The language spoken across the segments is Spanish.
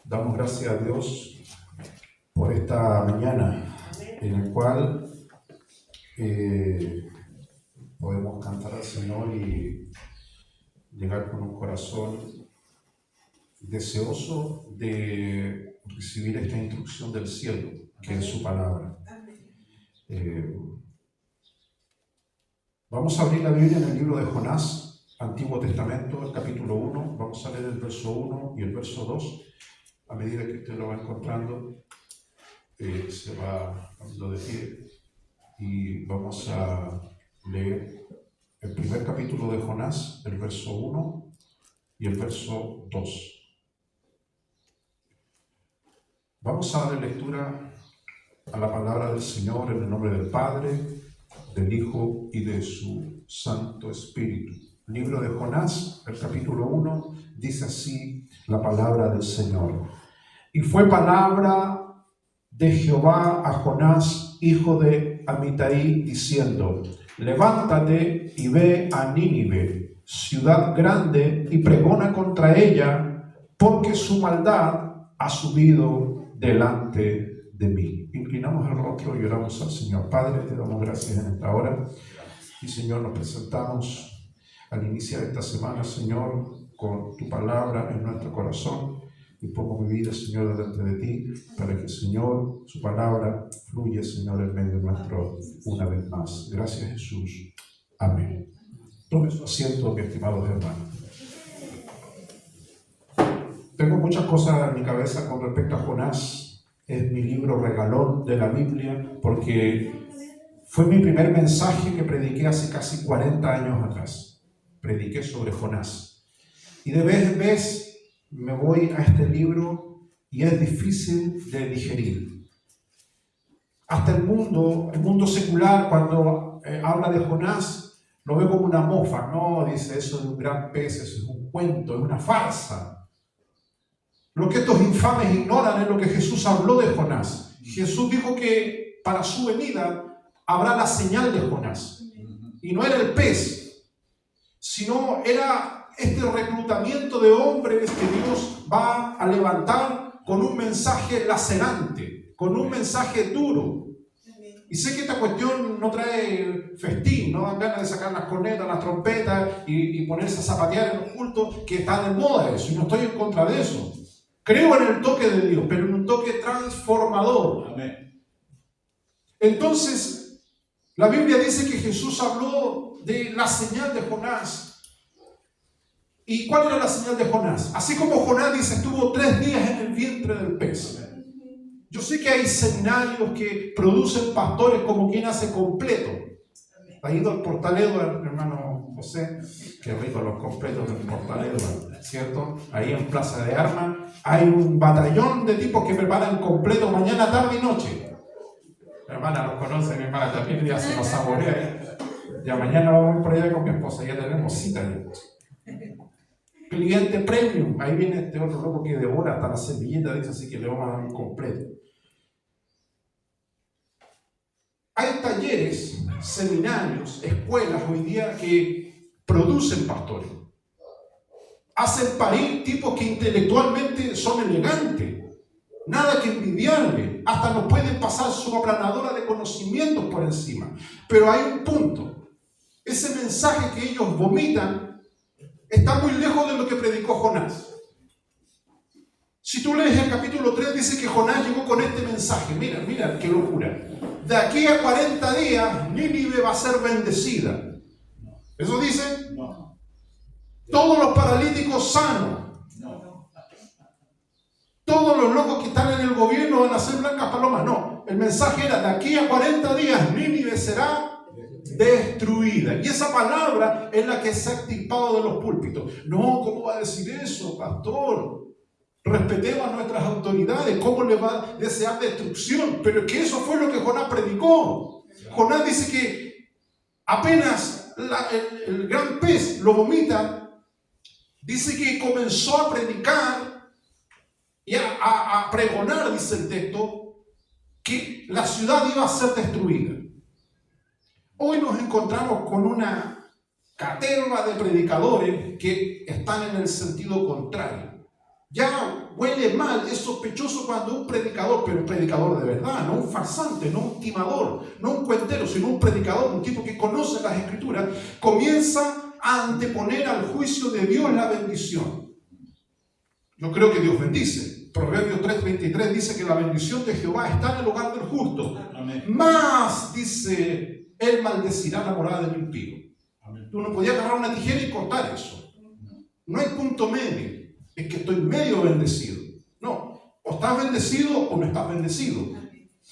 Damos gracias a Dios por esta mañana en la cual podemos cantar al Señor y llegar con un corazón deseoso de recibir esta instrucción del cielo, que es su palabra. Vamos a abrir la Biblia en el libro de Jonás, Antiguo Testamento, el capítulo 1. Vamos a leer el verso 1 y el verso 2. A medida que usted lo va encontrando, se va poniendo de pie y vamos a leer el primer capítulo de Jonás, el verso 1 y el verso 2. Vamos a darle lectura a la palabra del Señor en el nombre del Padre, del Hijo y de su Santo Espíritu. Libro de Jonás, el capítulo 1, dice así la palabra del Señor. Y fue palabra de Jehová a Jonás, hijo de Amitai, diciendo: levántate y ve a Nínive, ciudad grande, y pregona contra ella, porque su maldad ha subido delante de mí. Inclinamos el rostro y oramos al Señor. Padre, te damos gracias en esta hora. Y Señor, nos presentamos al iniciar esta semana, Señor, con tu palabra en nuestro corazón. Y pongo mi vida, Señor, delante de ti, para que, Señor, su palabra fluya, Señor, en medio nuestro una vez más. Gracias, Jesús. Amén. Tome su asiento, mi estimados hermanos. Tengo muchas cosas en mi cabeza con respecto a Jonás. Es mi libro regalón de la Biblia, porque fue mi primer mensaje que prediqué hace casi 40 años atrás. Prediqué sobre Jonás. Y de vez en vez me voy a este libro y es difícil de digerir. Hasta el mundo secular, cuando habla de Jonás, lo ve como una mofa. No, dice, eso es un gran pez, eso es un cuento, es una farsa. Lo que estos infames ignoran es lo que Jesús habló de Jonás. Jesús dijo que para su venida habrá la señal de Jonás. Y no era el pez, sino era este reclutamiento de hombres que Dios va a levantar con un mensaje lacerante, con un mensaje duro. Y sé que esta cuestión no trae festín, no dan ganas de sacar las cornetas, las trompetas y ponerse a zapatear en los cultos, que está de moda eso, y no estoy en contra de eso. Creo en el toque de Dios, pero en un toque transformador. Amén. Entonces, la Biblia dice que Jesús habló de la señal de Jonás. ¿Y cuál era la señal de Jonás? Así como Jonás dice, estuvo 3 días en el vientre del pez. Yo sé que hay seminarios que producen pastores como quien hace completo. ¿Ha ido al Portaledo, hermano José? Qué rico los completos del Portaledo, ¿cierto? Ahí en Plaza de Armas hay un batallón de tipos que preparan completo mañana, tarde y noche. Mi hermana los conoce, mi hermana también, ya se los saborea. Ya mañana vamos por allá con mi esposa, ya tenemos cita. Cliente premium, ahí viene este otro loco que devora hasta la semillita, dice, así que le vamos a dar un completo. Hay talleres, seminarios, escuelas hoy día que producen pastores. Hacen parir tipos que intelectualmente son elegantes, nada que envidiarle, hasta nos pueden pasar su aplanadora de conocimientos por encima. Pero hay un punto, ese mensaje que ellos vomitan está muy lejos de lo que predicó Jonás. Si tú lees el capítulo 3, dice que Jonás llegó con este mensaje. Mira, qué locura. De aquí a 40 días, Nínive va a ser bendecida. ¿Eso dice? No. Todos los paralíticos sanos. No. Todos los locos que están en el gobierno van a ser blancas palomas. No. El mensaje era, de aquí a 40 días, Nínive será destruida. Y esa palabra es la que se ha extirpado de los púlpitos. No, ¿cómo va a decir eso, pastor? Respetemos a nuestras autoridades. ¿Cómo le va a desear destrucción? Pero es que eso fue lo que Jonás predicó. Jonás dice que apenas el gran pez lo vomita, dice que comenzó a predicar y a pregonar, dice el texto, que la ciudad iba a ser destruida. Hoy nos encontramos con una caterva de predicadores que están en el sentido contrario. Ya huele mal, es sospechoso cuando un predicador, pero un predicador de verdad, no un farsante, no un timador, no un cuentero, sino un predicador, un tipo que conoce las Escrituras, comienza a anteponer al juicio de Dios la bendición. Yo creo que Dios bendice. Proverbios 3:33 dice que la bendición de Jehová está en el hogar del justo. Amén. Más, dice, él maldecirá la morada del impío. Amén. Tú no podías agarrar una tijera y cortar eso. No hay punto medio. Es que estoy medio bendecido. No, o estás bendecido o no estás bendecido.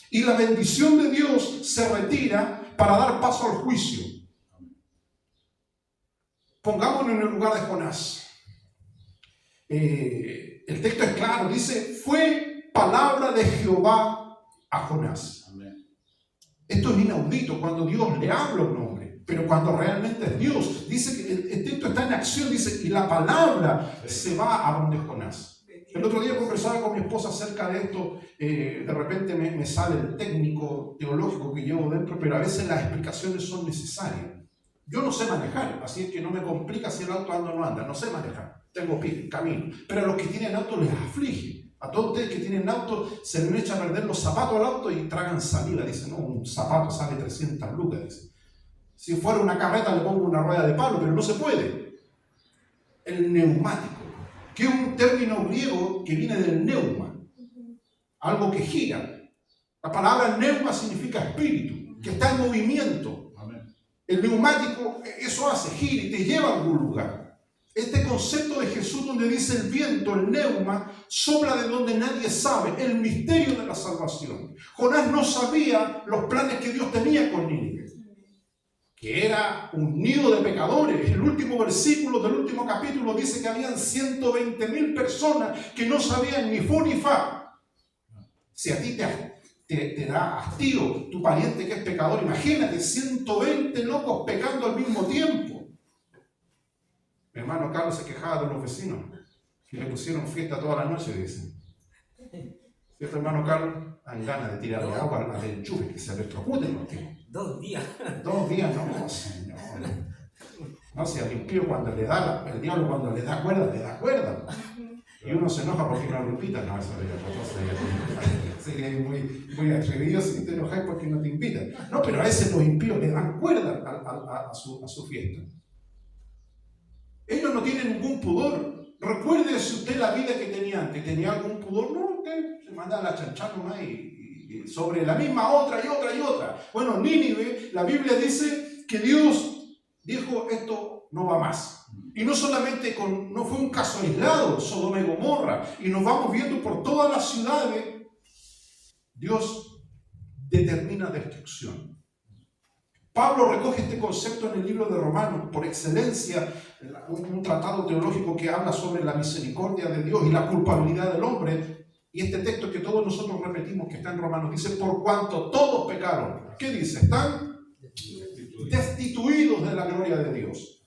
Y la bendición de Dios se retira para dar paso al juicio. Pongámonos en el lugar de Jonás. El texto es claro, dice, fue palabra de Jehová a Jonás. Amén. Esto es inaudito cuando Dios le habla a un hombre, pero cuando realmente es Dios, dice que el texto está en acción, dice, y la palabra se va a donde Jonás. El otro día conversaba con mi esposa acerca de esto, de repente me sale el técnico teológico que llevo dentro, pero a veces las explicaciones son necesarias. Yo no sé manejar, así es que no me complica si el auto anda o no anda, no sé manejar. Tengo pie, camino. Pero a los que tienen auto les aflige. A todos ustedes que tienen auto se les echa a perder los zapatos al auto y tragan saliva. Dicen, no, un zapato sale 300 lucas. Dicen. Si fuera una carreta le pongo una rueda de palo, pero no se puede. El neumático, que es un término griego que viene del neuma, algo que gira. La palabra neuma significa espíritu, que está en movimiento. Amén. El neumático, eso hace, gira y te lleva a algún lugar. Este concepto de Jesús donde dice el viento, el neuma, sopla de donde nadie sabe, el misterio de la salvación. Jonás no sabía los planes que Dios tenía con Nínive, que era un nido de pecadores. El último versículo del último capítulo dice que habían 120,000 personas que no sabían ni fu ni fa. Si a ti te da hastío tu pariente que es pecador, imagínate 120 locos pecando al mismo tiempo. Mi hermano Carlos se quejaba de los vecinos que le pusieron fiesta toda la noche, dice. ¿Cierto, hermano Carlos? Dan ganas de tirarle agua al enchufe, que se electrocuten los tíos. 2 días. 2 días, no, señor. No, si al impío cuando le da, el diablo cuando le da cuerda. Y uno se enoja porque no lo invita. No, eso sería muy atrevido si te enojas porque no te invitan. No, pero a veces los impíos le dan cuerda a su fiesta. Ellos no tienen ningún pudor. Recuérdese usted la vida que tenía antes. ¿Tenía algún pudor? No, usted se manda a la chanchá nomás y sobre la misma otra y otra y otra. Bueno, Nínive, la Biblia dice que Dios dijo, esto no va más. Y no solamente no fue un caso aislado, Sodoma y Gomorra, y nos vamos viendo por todas las ciudades. Dios determina destrucción. Pablo recoge este concepto en el libro de Romanos, por excelencia, un tratado teológico que habla sobre la misericordia de Dios y la culpabilidad del hombre. Y este texto que todos nosotros repetimos, que está en Romanos, dice, por cuanto todos pecaron. ¿Qué dice? Están destituidos de la gloria de Dios.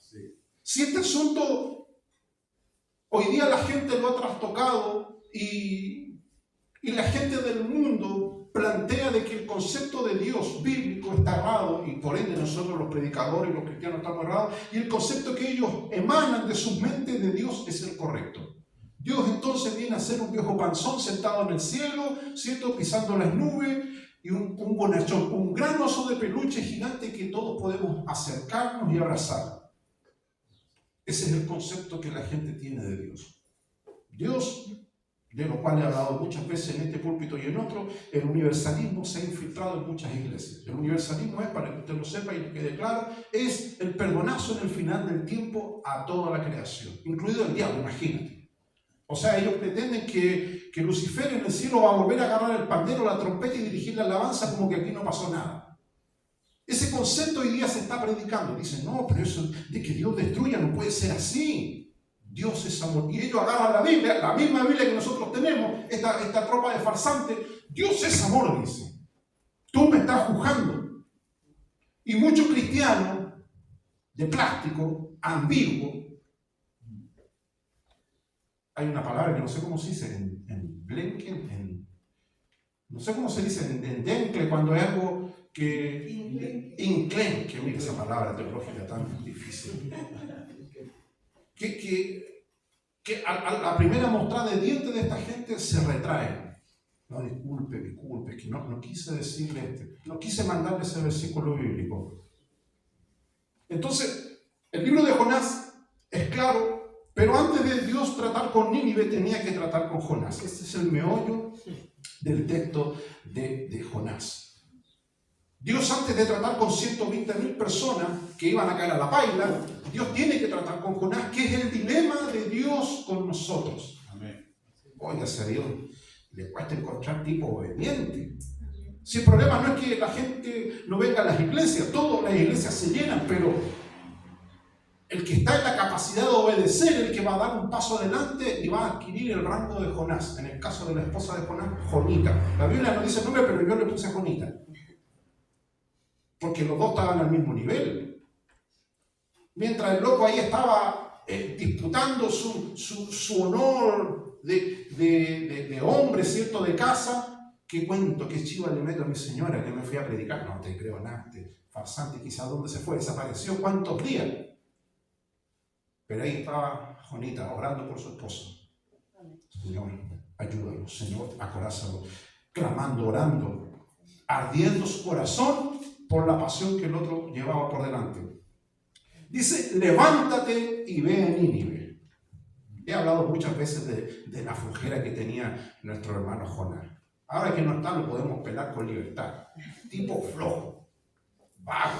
Si este asunto hoy día la gente lo ha trastocado y la gente del mundo plantea de que el concepto de Dios bíblico está errado, y por ende nosotros los predicadores y los cristianos estamos errados, y el concepto que ellos emanan de sus mentes de Dios es el correcto. Dios entonces viene a ser un viejo panzón sentado en el cielo, ¿cierto? Pisando las nubes, y un bonachón, un gran oso de peluche gigante que todos podemos acercarnos y abrazar. Ese es el concepto que la gente tiene de Dios. Dios, de lo cual he hablado muchas veces en este púlpito y en otro, el universalismo se ha infiltrado en muchas iglesias. El universalismo es, para que usted lo sepa y quede claro, es el perdonazo en el final del tiempo a toda la creación, incluido el diablo, imagínate. O sea, ellos pretenden que Lucifer en el cielo va a volver a agarrar el pandero, la trompeta y dirigir la alabanza como que aquí no pasó nada. Ese concepto hoy día se está predicando. Dicen, no, pero eso de que Dios destruya no puede ser así. Dios es amor. Y ellos agarran la Biblia, la misma Biblia que nosotros tenemos, esta tropa de farsantes. Dios es amor, dice. Tú me estás juzgando. Y muchos cristianos de plástico, ambiguo. Hay una palabra que no sé cómo se dice en Blenken, no sé cómo se dice en Dencle, cuando hay algo que... Inclen, mira esa palabra teológica tan difícil. Que que a la primera mostrada de dientes de esta gente se retraen. No, disculpe, que no quise decirle no quise mandarle ese versículo bíblico. Entonces, el libro de Jonás es claro, pero antes de Dios tratar con Nínive tenía que tratar con Jonás. Este es el meollo del texto de Jonás. Dios, antes de tratar con 120.000 personas que iban a caer a la paila, Dios tiene que tratar con Jonás, que es el dilema de Dios con nosotros. Amén. Óigase a Dios, le cuesta encontrar tipo obediente. Si el problema no es que la gente no venga a las iglesias, todas las iglesias se llenan, pero el que está en la capacidad de obedecer, el que va a dar un paso adelante y va a adquirir el rango de Jonás. En el caso de la esposa de Jonás, Jonita. La Biblia no dice el nombre, pero yo le puse Jonita. Porque los dos estaban al mismo nivel. Mientras el loco ahí estaba disputando su honor de hombre, ¿cierto?, de casa. ¿Qué cuento, qué chiva le meto a mi señora que me fui a predicar? No te creo nada, farsante, quizás dónde se fue, desapareció, ¿cuántos días? Pero ahí estaba Jonita orando por su esposo. Señor, ayúdalo, Señor, acorázalo, clamando, orando, ardiendo su corazón por la pasión que el otro llevaba por delante. Dice, levántate y ve a Nínive. He hablado muchas veces de la flojera que tenía nuestro hermano Jonás. Ahora que no está, lo podemos pelar con libertad. Tipo flojo, vago.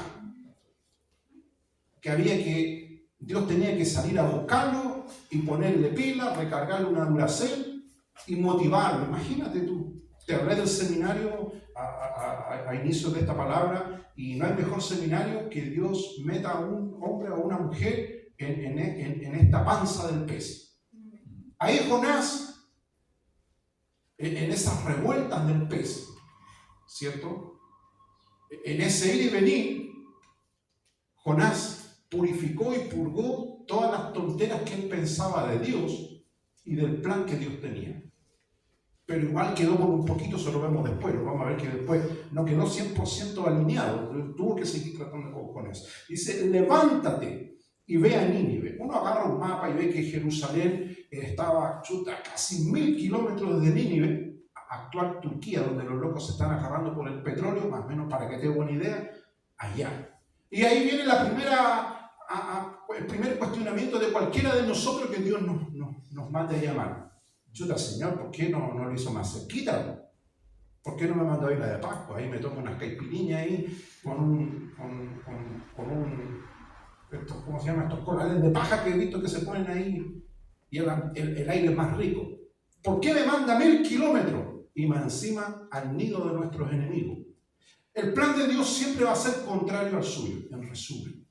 Dios tenía que salir a buscarlo y ponerle pila, recargarle una Duracell y motivarlo. Imagínate tú, te hablé del seminario a inicio de esta palabra y no hay mejor seminario que Dios meta a un hombre o una mujer en esta panza del pez. Ahí Jonás, en esas revueltas del pez, ¿cierto? En ese ir y venir, Jonás purificó y purgó todas las tonteras que él pensaba de Dios y del plan que Dios tenía. Pero igual quedó por un poquito, se lo vemos después, lo vamos a ver que después no quedó 100% alineado, tuvo que seguir tratando con eso. Dice, levántate y ve a Nínive. Uno agarra un mapa y ve que Jerusalén estaba a casi 1000 kilómetros desde Nínive, actual Turquía, donde los locos se están agarrando por el petróleo, más o menos para que te dé una idea, allá. Y ahí viene el primer cuestionamiento de cualquiera de nosotros que Dios nos mande a llamar. Chuta, Señor, ¿por qué no lo hizo más cerquita? ¿Por qué no me mandó a Isla de Pascua? Ahí me tomo unas caipiriñas ahí ¿cómo se llama? Estos corales de paja que he visto que se ponen ahí y el aire es más rico. ¿Por qué me manda 1000 kilómetros? Y más encima al nido de nuestros enemigos. El plan de Dios siempre va a ser contrario al suyo, en resumen.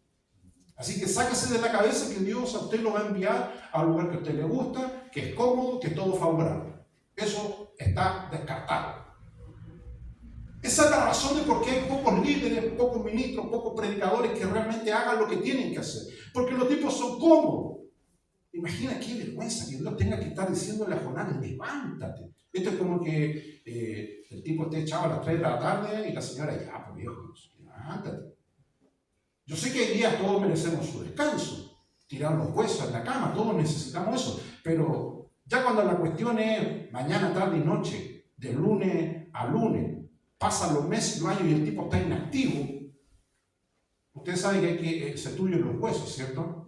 Así que sáquese de la cabeza que Dios a usted lo va a enviar al lugar que a usted le gusta, que es cómodo, que es todo favorable. Eso está descartado. Esa es la razón de por qué hay pocos líderes, pocos ministros, pocos predicadores que realmente hagan lo que tienen que hacer. Porque los tipos son cómodos. Imagina qué vergüenza que Dios tenga que estar diciéndole a Jonás, levántate. Esto es como que el tipo esté echado a las 3 de la tarde y la señora, ya, pues viejo, levántate. Yo sé que hoy día todos merecemos su descanso, tirar los huesos en la cama, todos necesitamos eso, pero ya cuando la cuestión es mañana, tarde y noche, de lunes a lunes, pasan los meses, los años y el tipo está inactivo, usted sabe que hay que se tuyen los huesos, ¿cierto?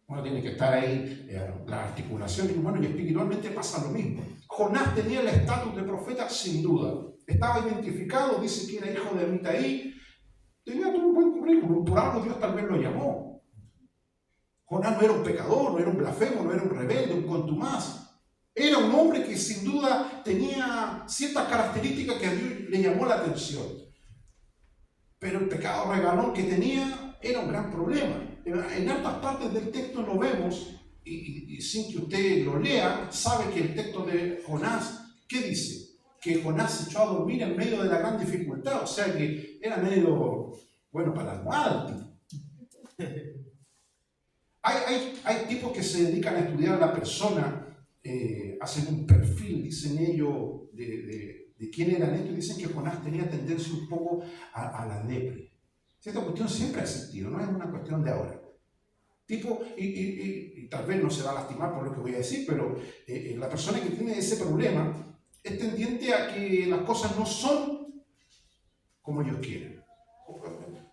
Uno tiene que estar ahí, la articulación, y bueno, y espiritualmente pasa lo mismo. Jonás tenía el estatus de profeta sin duda, estaba identificado, dice que era hijo de Amitai, tenía todo un buen currículum, por algo Dios tal vez lo llamó. Jonás no era un pecador, no era un blasfemo, no era un rebelde, un contumaz. Era un hombre que sin duda tenía ciertas características que a Dios le llamó la atención. Pero el pecado regalón que tenía era un gran problema. En otras partes del texto lo vemos, y sin que usted lo lea, sabe que el texto de Jonás, ¿qué dice? Que Jonás se echó a dormir en medio de la gran dificultad, o sea que era medio bueno para la almohada. Hay tipos que se dedican a estudiar a la persona, hacen un perfil, dicen ellos, de quién eran estos, y dicen que Jonás tenía tendencia un poco a la depre. Esta cuestión siempre ha existido, no es una cuestión de ahora. Tipo, y tal vez no se va a lastimar por lo que voy a decir, pero la persona que tiene ese problema es tendiente a que las cosas no son como ellos quieren.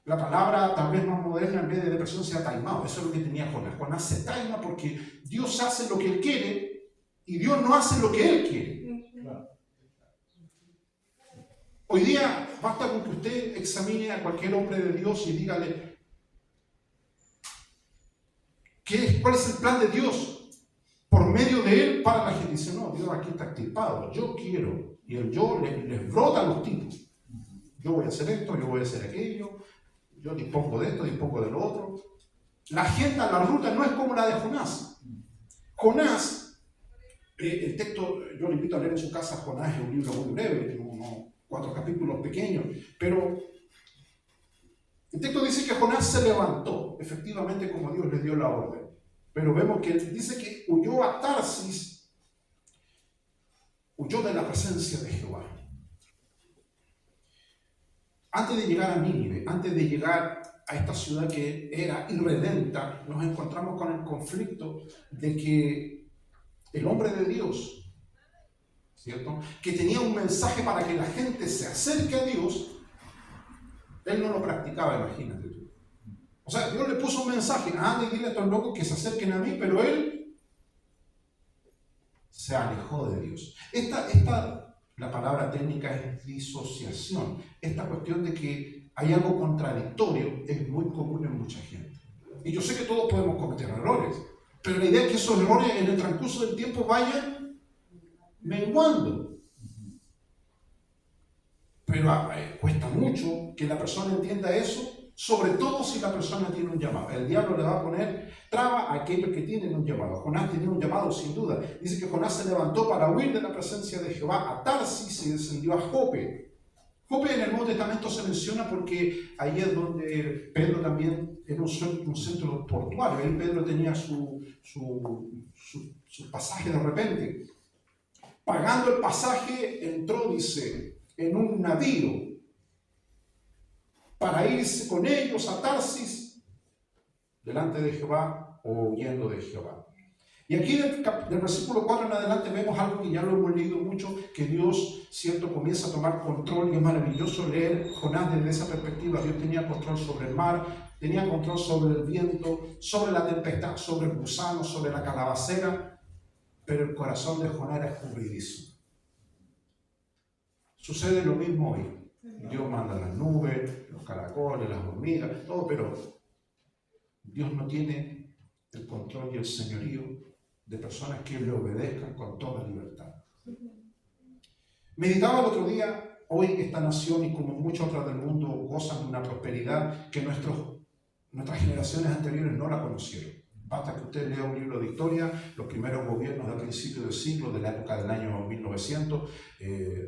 La palabra tal vez más moderna en vez de depresión sea taimado. Eso es lo que tenía Jonás. Jonás se taima porque Dios hace lo que Él quiere y Dios no hace lo que Él quiere. Hoy día basta con que usted examine a cualquier hombre de Dios y dígale cuál es el plan de Dios por medio de Él para la gente. Dice, no, Dios aquí está activado. Yo quiero. Y el yo les brota a los tipos. Yo voy a hacer esto, yo voy a hacer aquello, yo dispongo de esto, dispongo de lo otro. La agenda, la ruta no es como la de Jonás. Jonás, el texto, yo le invito a leer en su casa. Jonás es un libro muy breve, tiene unos 4 capítulos pequeños, pero el texto dice que Jonás se levantó, efectivamente como Dios le dio la orden. Pero vemos que dice que huyó a Tarsis, huyó de la presencia de Jehová. Antes de llegar a Nínive, antes de llegar a esta ciudad que era irredenta, nos encontramos con el conflicto de que el hombre de Dios, ¿cierto?, que tenía un mensaje para que la gente se acerque a Dios, él no lo practicaba, imagínate tú. O sea, Dios le puso un mensaje, anda y dile a estos locos que se acerquen a mí, pero él se alejó de Dios. La palabra técnica es disociación. Esta cuestión de que hay algo contradictorio es muy común en mucha gente. Y yo sé que todos podemos cometer errores, pero la idea es que esos errores en el transcurso del tiempo vayan menguando. Pero cuesta mucho que la persona entienda eso, sobre todo si la persona tiene un llamado. El diablo le va a poner traba a aquellos que tienen un llamado. Jonás tenía un llamado sin duda. Dice que Jonás se levantó para huir de la presencia de Jehová a Tarsis y descendió a Jope. Jope en el Nuevo Testamento se menciona porque ahí es donde Pedro también era un centro portuario. Ahí Pedro tenía su pasaje de repente. Pagando el pasaje entró, dice, en un navío para irse con ellos a Tarsis delante de Jehová o huyendo de Jehová. Y aquí del versículo 4 en adelante vemos algo que ya lo hemos leído mucho, que Dios, cierto, comienza a tomar control, y es maravilloso leer Jonás desde esa perspectiva. Dios tenía control sobre el mar, tenía control sobre el viento, sobre la tempestad, sobre el gusano, sobre la calabacera, pero el corazón de Jonás era escurridizo. Sucede lo mismo hoy. Dios manda las nubes, los caracoles, las hormigas, todo, pero Dios no tiene el control y el señorío de personas que le obedezcan con toda libertad. Meditaba el otro día, hoy esta nación y como muchas otras del mundo gozan de una prosperidad que nuestras generaciones anteriores no la conocieron. Basta que usted lea un libro de historia, los primeros gobiernos del principio del siglo, de la época del año 1900,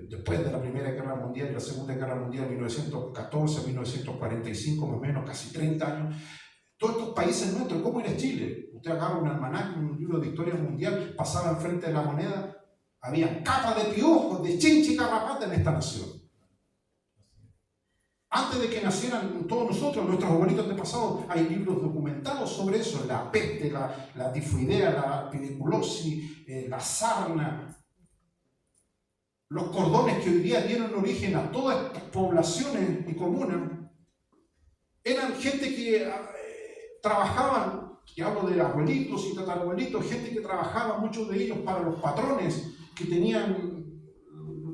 después de la Primera Guerra Mundial y la Segunda Guerra Mundial, 1914, 1945, más o menos, casi 30 años. Todos estos países nuestros, ¿cómo era Chile? Usted agarra un almanaque, un libro de historia mundial, pasaba enfrente de la moneda, había capas de piojos, de chinche y carrapato en esta nación. Antes de que nacieran todos nosotros, nuestros abuelitos de pasado, hay libros documentados sobre eso, la peste, la tifoidea, la pediculosis, la sarna, los cordones que hoy día dieron origen a todas estas poblaciones y comunas, eran gente que trabajaban, y hablo de abuelitos y tatarabuelitos, gente que trabajaba, muchos de ellos para los patrones que tenían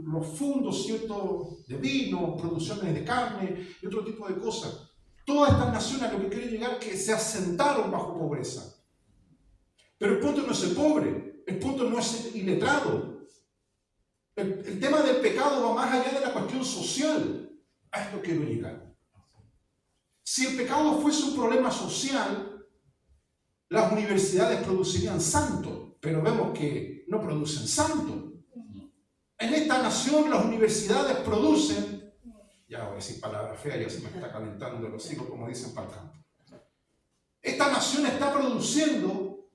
los fundos, ¿cierto?, de vino, producciones de carne y otro tipo de cosas. Todas estas naciones a lo que quieren llegar que se asentaron bajo pobreza. Pero el punto no es el pobre, el punto no es el iletrado. El tema del pecado va más allá de la cuestión social. A esto quiero llegar. Si el pecado fuese un problema social, las universidades producirían santos, pero vemos que no producen santos. En esta nación las universidades producen, ya voy a decir palabras feas, ya se me está calentando de los hijos, como dicen para el campo. Esta nación está produciendo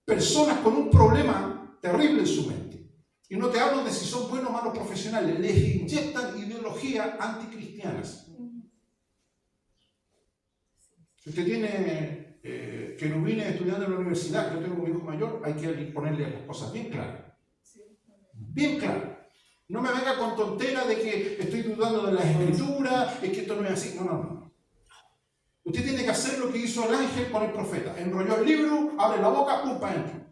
personas con un problema terrible en su mente. Y no te hablo de si son buenos o malos profesionales, les inyectan ideologías anticristianas. Si usted tiene querubines estudiando en la universidad, yo tengo un hijo mayor, hay que ponerle las cosas bien claras. Bien claras. No me venga con tontera de que estoy dudando de las escrituras, es que esto no es así. No. Usted tiene que hacer lo que hizo el ángel con el profeta. Enrolló el libro, abre la boca, pum, para adentro.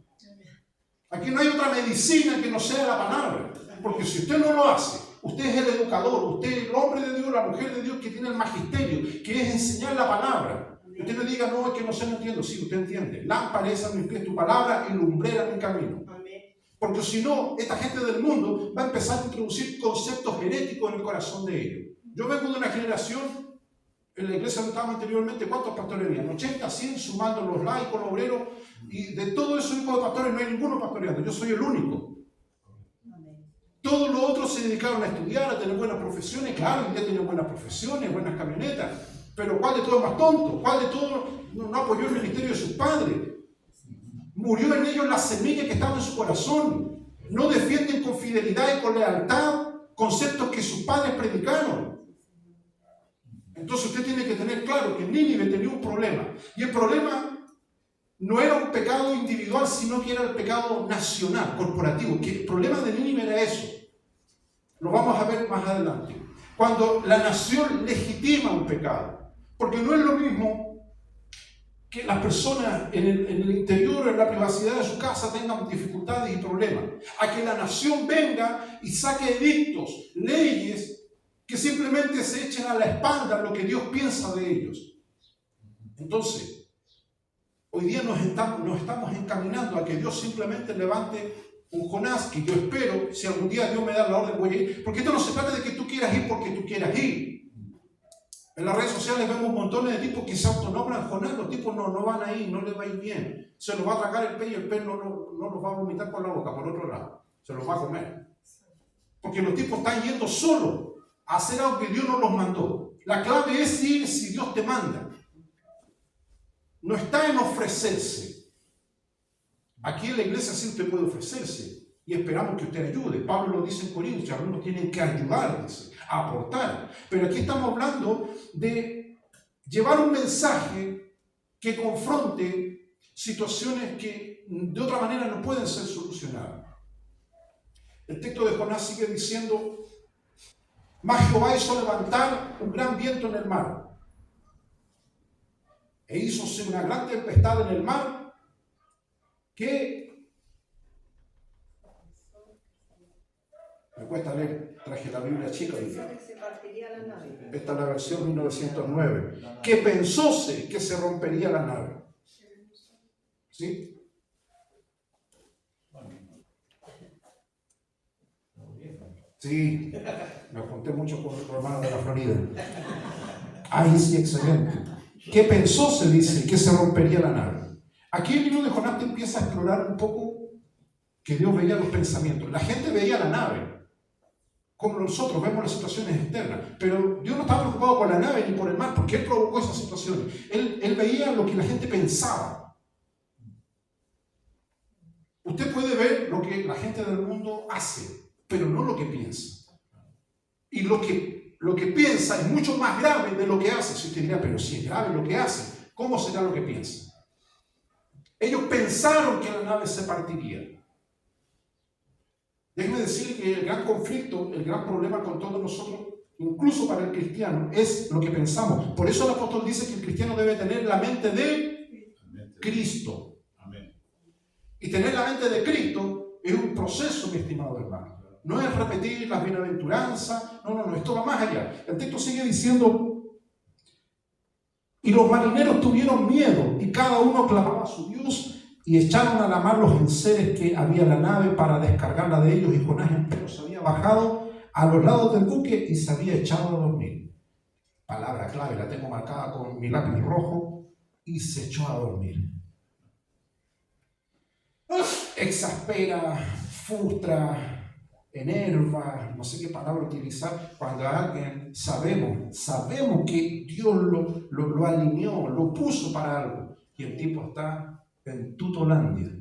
Aquí no hay otra medicina que no sea la palabra. Porque si usted no lo hace, usted es el educador, usted es el hombre de Dios, la mujer de Dios que tiene el magisterio, que es enseñar la palabra. Usted no diga, no, es que no sé, no entiendo. Sí, usted entiende. Lámpara es a mis pies tu palabra y lumbrera mi camino. Porque si no, esta gente del mundo va a empezar a introducir conceptos heréticos en el corazón de ellos. Yo vengo de una generación, en la iglesia donde estábamos anteriormente, ¿cuántos pastores habían? 80, 100, sumando los laicos, los obreros, y de todo ese grupo de pastores no hay ninguno pastoreando. Yo soy el único. Todos los otros se dedicaron a estudiar, a tener buenas profesiones. Claro, ya tienen buenas profesiones, buenas camionetas. Pero ¿cuál de todos es más tonto? ¿Cuál de todos no apoyó el ministerio de sus padres? Murió en ellos la semilla que estaba en su corazón. No defienden con fidelidad y con lealtad conceptos que sus padres predicaron. Entonces usted tiene que tener claro que Nínive tenía un problema. Y el problema no era un pecado individual, sino que era el pecado nacional, corporativo. Que el problema de Nínive era eso. Lo vamos a ver más adelante. Cuando la nación legitima un pecado. Porque no es lo mismo que las personas en el interior, en la privacidad de su casa, tengan dificultades y problemas. A que la nación venga y saque edictos, leyes, que simplemente se echen a la espalda lo que Dios piensa de ellos. Entonces, hoy día nos estamos encaminando a que Dios simplemente levante un Jonás, que yo espero, si algún día Dios me da la orden, voy a ir. Porque esto no se trata de que tú quieras ir porque tú quieras ir. En las redes sociales vemos montones de tipos que se autonombran Jonás. Los tipos no van a ir, no les va a ir bien. Se los va a tragar el pez y el pez no los va a vomitar por la boca, por otro lado. Se los va a comer. Porque los tipos están yendo solos a hacer algo que Dios no los mandó. La clave es ir si Dios te manda. No está en ofrecerse. Aquí en la iglesia sí usted puede ofrecerse. Y esperamos que usted ayude. Pablo lo dice en Corintios, algunos tienen que ayudar, dice, a aportar. Pero aquí estamos hablando de llevar un mensaje que confronte situaciones que de otra manera no pueden ser solucionadas. El texto de Jonás sigue diciendo, mas Jehová hizo levantar un gran viento en el mar, e hízose una gran tempestad en el mar, que me cuesta leer, traje la Biblia chica y esta es la versión 1909, que pensóse que se rompería la nave. ¿Sí? Sí, me junté mucho con los hermanos de la Florida. Ahí sí, excelente. Que pensóse, dice, que se rompería la nave. Aquí el libro de Jonás te empieza a explorar un poco que Dios veía los pensamientos. La gente veía la nave, como nosotros vemos las situaciones externas, pero Dios no estaba preocupado por la nave ni por el mar, porque Él provocó esas situaciones. Él veía lo que la gente pensaba. Usted puede ver lo que la gente del mundo hace, pero no lo que piensa. Y lo que piensa es mucho más grave de lo que hace. Si usted dirá, pero si es grave lo que hace, ¿cómo será lo que piensa? Ellos pensaron que la nave se partiría. Déjeme decirle que el gran conflicto, el gran problema con todos nosotros, incluso para el cristiano, es lo que pensamos. Por eso el apóstol dice que el cristiano debe tener la mente de Cristo. Amén. Y tener la mente de Cristo es un proceso, mi estimado hermano. No es repetir las bienaventuranzas, no, esto va más allá. El texto sigue diciendo, y los marineros tuvieron miedo, y cada uno clamaba a su Dios, y echaron a la mar los enseres que había en la nave para descargarla de ellos, y Jonás empero se había bajado a los lados del buque y se había echado a dormir. Palabra clave, la tengo marcada con mi lápiz rojo, y se echó a dormir. Exaspera, frustra, enerva, no sé qué palabra utilizar, cuando a alguien sabemos que Dios lo alineó, lo puso para algo, y el tipo está en Tutolandia.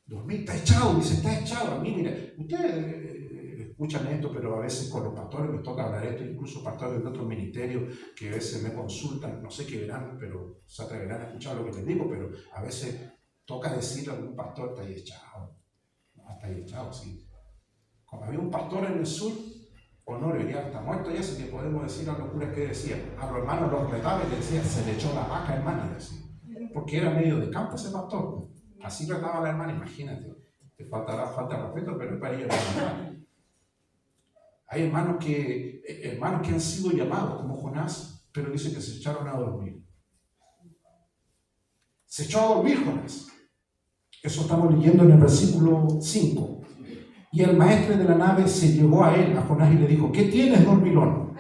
Dormir, está echado, dice, está echado. A mí, mire, usted escuchan esto, pero a veces con los pastores me toca hablar esto, incluso pastores de otros ministerios que a veces me consultan, no sé qué verán, pero se atreverán a escuchar lo que les digo, pero a veces toca decirle a algún pastor, está ahí echado, no, está ahí echado, sí. Cuando había un pastor en el sur, Honorio ya está muerto, ya sé que podemos decir las locuras que decía. A los hermanos los retaba y le decía, se le echó la vaca, hermano, decía. Porque era medio de campo ese pastor. Así retaba a la hermana, imagínate. Te faltará falta de respeto, pero es para ellos normal. Hay hermanos que han sido llamados como Jonás, pero dice que se echaron a dormir. Se echó a dormir Jonás. Eso estamos leyendo en el versículo 5. Y el maestre de la nave se llegó a él, a Jonás, y le dijo, ¿qué tienes, dormilón?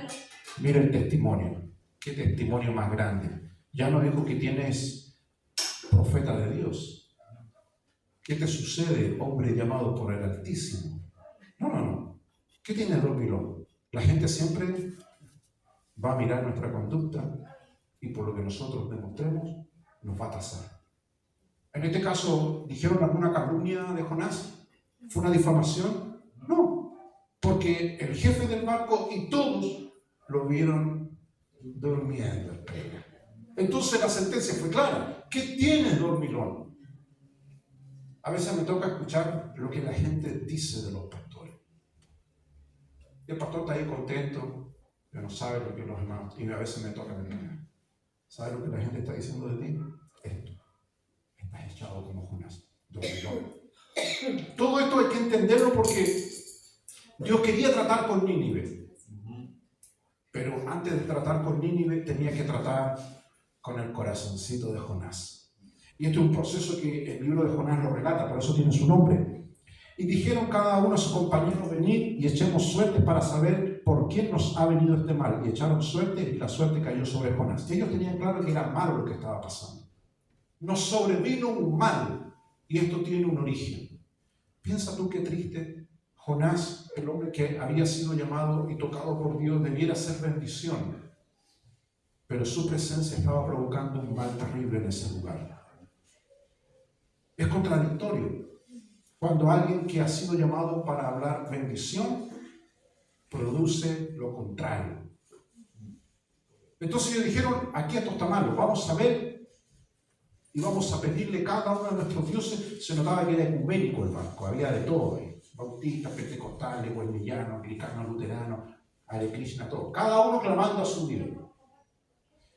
Mira el testimonio. ¿Qué testimonio más grande? Ya no dijo que tienes profeta de Dios. ¿Qué te sucede, hombre llamado por el Altísimo? No. ¿Qué tienes, dormilón? La gente siempre va a mirar nuestra conducta y por lo que nosotros demostremos, nos va a tasar. En este caso, ¿dijeron alguna calumnia de Jonás? ¿Fue una difamación? No, porque el jefe del barco y todos lo vieron durmiendo. Entonces la sentencia fue clara. ¿Qué tienes, dormilón? A veces me toca escuchar lo que la gente dice de los pastores. El pastor está ahí contento, pero no sabe lo que los hermanos, y a veces me toca mentir. ¿Sabe lo que la gente está diciendo de ti? Esto. Estás echado como Jonás, dormilón. Todo esto hay que entenderlo porque Dios quería tratar con Nínive. Pero antes de tratar con Nínive tenía que tratar con el corazoncito de Jonás. Y este es un proceso que el libro de Jonás lo relata, por eso tiene su nombre. Y dijeron cada uno a su compañero, venid y echemos suerte para saber por quién nos ha venido este mal. Y echaron suerte y la suerte cayó sobre Jonás. Ellos tenían claro que era malo lo que estaba pasando. Nos sobrevino un mal y esto tiene un origen. Piensa tú qué triste. Jonás, el hombre que había sido llamado y tocado por Dios, debiera ser bendición. Pero su presencia estaba provocando un mal terrible en ese lugar. Es contradictorio cuando alguien que ha sido llamado para hablar bendición produce lo contrario. Entonces ellos dijeron, aquí esto está malo, vamos a ver y vamos a pedirle cada uno de nuestros dioses. Se notaba que era ecuménico el barco, había de todo ahí. Bautistas, pentecostales, guelmillanos, anglicanos, luteranos, Hare Krishna, todo. Cada uno clamando a su Dios.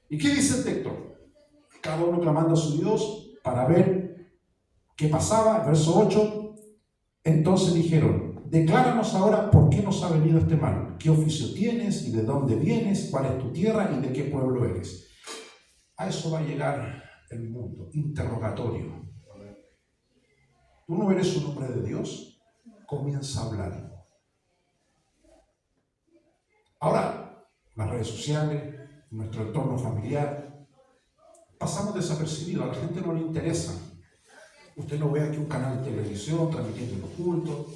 ¿Y qué dice el texto? Cada uno clamando a su Dios para ver qué pasaba. Verso 8. Entonces dijeron, decláranos ahora por qué nos ha venido este mal. ¿Qué oficio tienes y de dónde vienes? ¿Cuál es tu tierra y de qué pueblo eres? A eso va a llegar el mundo. Interrogatorio. ¿Tú no eres un hombre de Dios? Comienza a hablar. Ahora, las redes sociales, nuestro entorno familiar, pasamos desapercibidos, a la gente no le interesa. Usted no ve aquí un canal de televisión transmitiendo los cultos,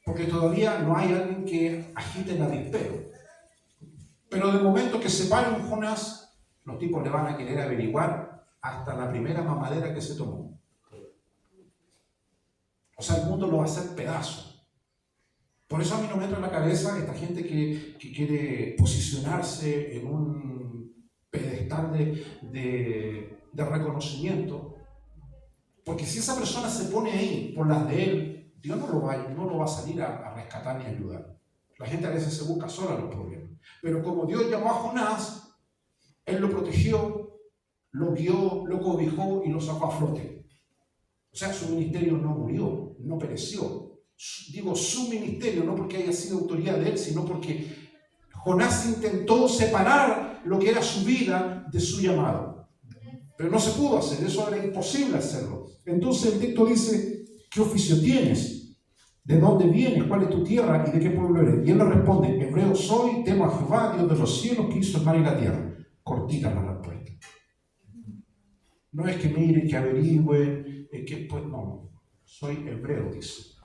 porque todavía no hay alguien que agite el avispero. Pero de momento que se pare un Jonás, los tipos le van a querer averiguar hasta la primera mamadera que se tomó. O sea, el mundo lo va a hacer pedazo. Por eso a mí no me entra en la cabeza esta gente que quiere posicionarse en un pedestal de reconocimiento. Porque si esa persona se pone ahí por las de él, Dios no lo va a salir a rescatar ni a ayudar. La gente a veces se busca sola los problemas. Pero como Dios llamó a Jonás, Él lo protegió, lo guió, lo cobijó y lo sacó a flote. O sea, su ministerio no murió, no pereció. Digo su ministerio, no porque haya sido autoridad de él, sino porque Jonás intentó separar lo que era su vida de su llamado. Pero no se pudo hacer, eso era imposible hacerlo. Entonces el texto dice, ¿qué oficio tienes? ¿De dónde vienes? ¿Cuál es tu tierra? ¿Y de qué pueblo eres? Y él le responde, hebreo soy, temo a Jehová, Dios de los cielos, que hizo el mar y la tierra. Cortita la respuesta. No es que miren, que averigüen, que pues no, soy hebreo, dice.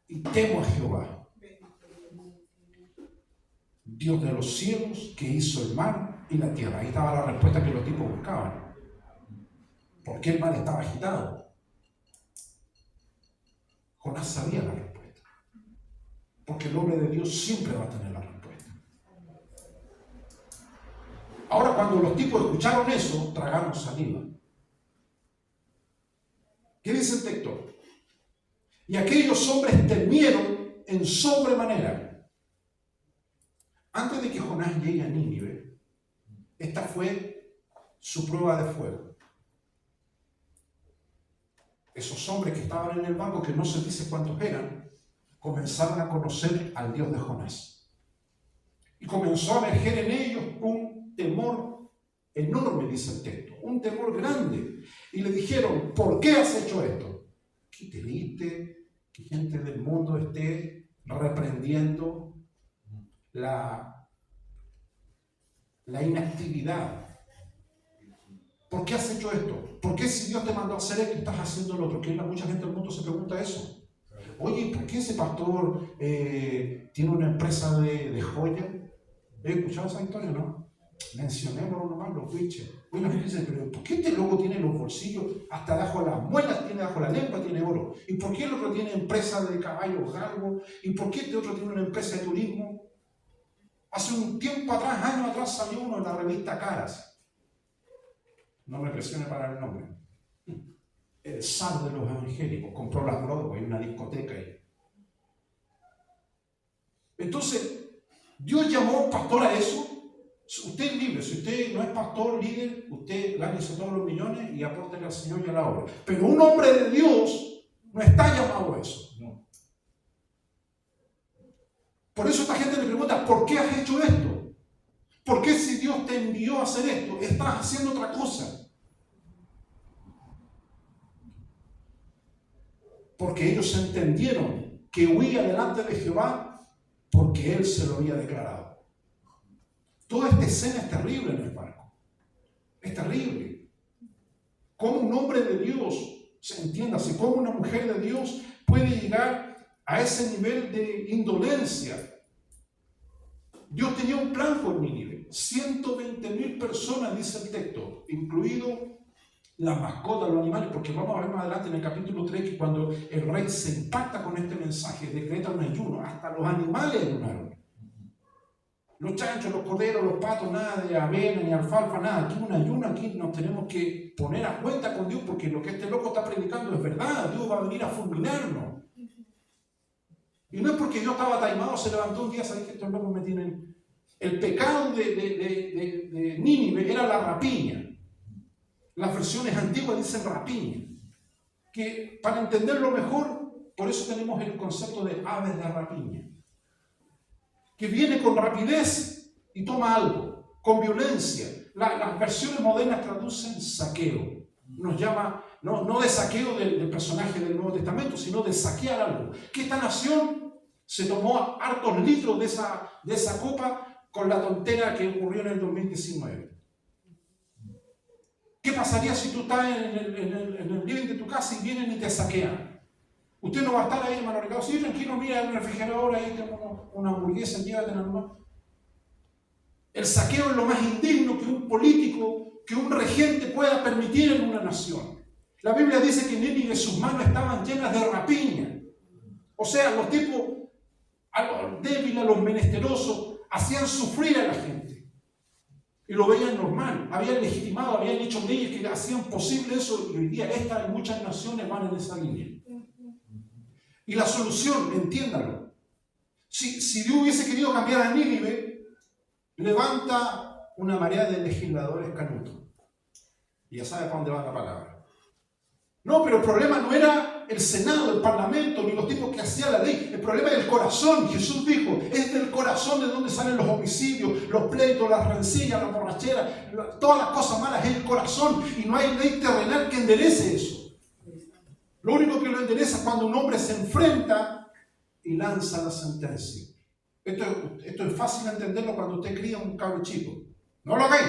Y temo a Jehová, Dios de los cielos, que hizo el mar y la tierra. Ahí estaba la respuesta que los tipos buscaban. ¿Por qué el mar estaba agitado? Jonás sabía la respuesta. Porque el hombre de Dios siempre va a tener la respuesta. Ahora, cuando los tipos escucharon eso, tragaron saliva. ¿Qué dice el texto? Y aquellos hombres temieron en sobremanera. Antes de que Jonás llegue a Nínive, esta fue su prueba de fuego. Esos hombres que estaban en el barco, que no se dice cuántos eran, comenzaron a conocer al Dios de Jonás. Y comenzó a emerger en ellos un temor enorme, dice el texto, un temor grande. Y le dijeron, ¿por qué has hecho esto? Qué triste que gente del mundo esté reprendiendo la inactividad. ¿Por qué has hecho esto? ¿Por qué si Dios te mandó a hacer esto estás haciendo lo otro? Que mucha gente del mundo se pregunta eso. Oye, ¿por qué ese pastor tiene una empresa de joya? ¿He escuchado esa historia, no? Mencionémoslo nomás, los biches. Oye, la gente dice, pero ¿por qué este loco tiene los bolsillos hasta debajo de las muelas, tiene debajo de la lengua, tiene oro? ¿Y por qué el otro tiene empresa de caballos galgos? ¿Y por qué este otro tiene una empresa de turismo? Hace un tiempo atrás, años atrás, salió uno en la revista Caras. No me presione para el nombre. El zar de los evangélicos compró las Broadway, una discoteca ahí. Entonces, Dios llamó pastor a eso. Usted es libre. Si usted no es pastor, líder, usted gánese todos los millones y apórtele al Señor y a la obra. Pero un hombre de Dios no está llamado a eso. No. Por eso esta gente le pregunta, ¿por qué has hecho esto? ¿Por qué si Dios te envió a hacer esto, estás haciendo otra cosa? Porque ellos entendieron que huía delante de Jehová porque Él se lo había declarado. Toda esta escena es terrible en el barco. Es terrible. Cómo un hombre de Dios, entiéndase, cómo una mujer de Dios puede llegar a ese nivel de indolencia. Dios tenía un plan por Nínive. 120,000 personas, dice el texto, incluido las mascotas, los animales, porque vamos a ver más adelante en el capítulo 3 que cuando el rey se impacta con este mensaje, decreta un ayuno, hasta los animales ayunaron. Los chanchos, los corderos, los patos, nada de avena ni alfalfa, nada. Aquí un ayuno, aquí nos tenemos que poner a cuenta con Dios porque lo que este loco está predicando es verdad. Dios va a venir a fulminarnos. Y no es porque Dios estaba taimado, se levantó un día, ¿sabéis que estos locos me tienen? El pecado de Nínive era la rapiña. Las versiones antiguas dicen rapiña. Que para entenderlo mejor, por eso tenemos el concepto de aves de rapiña. Que viene con rapidez y toma algo, con violencia. Las versiones modernas traducen saqueo. Nos llama, no de saqueo del personaje del Nuevo Testamento, sino de saquear algo. Que esta nación se tomó hartos litros de esa copa con la tontera que ocurrió en el 2019. ¿Qué pasaría si tú estás en el living de tu casa y vienen y te saquean? Usted no va a estar ahí, hermano Ricardo. Sí, tranquilo, mira, en el refrigerador ahí tengo una hamburguesa, llévatela nomás. El saqueo es lo más indigno que un político, que un regente pueda permitir en una nación. La Biblia dice que Nínive sus manos estaban llenas de rapiña. O sea, los tipos, a los débiles, a los menesterosos, hacían sufrir a la gente. Y lo veían normal. Habían legitimado, habían hecho leyes que hacían posible eso. Y hoy día esta y muchas naciones van en esa línea. Y la solución, entiéndalo. Si Dios hubiese querido cambiar a Nínive, levanta una marea de legisladores canutos. Y ya sabe para dónde va la palabra. No, pero el problema no era el Senado, el Parlamento, ni los tipos que hacían la ley. El problema es el corazón. Jesús dijo, es del corazón de donde salen los homicidios, los pleitos, las rencillas, las borracheras, todas las cosas malas, es el corazón. Y no hay ley terrenal que enderece eso. Lo único que lo endereza es cuando un hombre se enfrenta y lanza la sentencia. Esto es fácil de entenderlo cuando usted cría un cabro chico. No lo hagáis,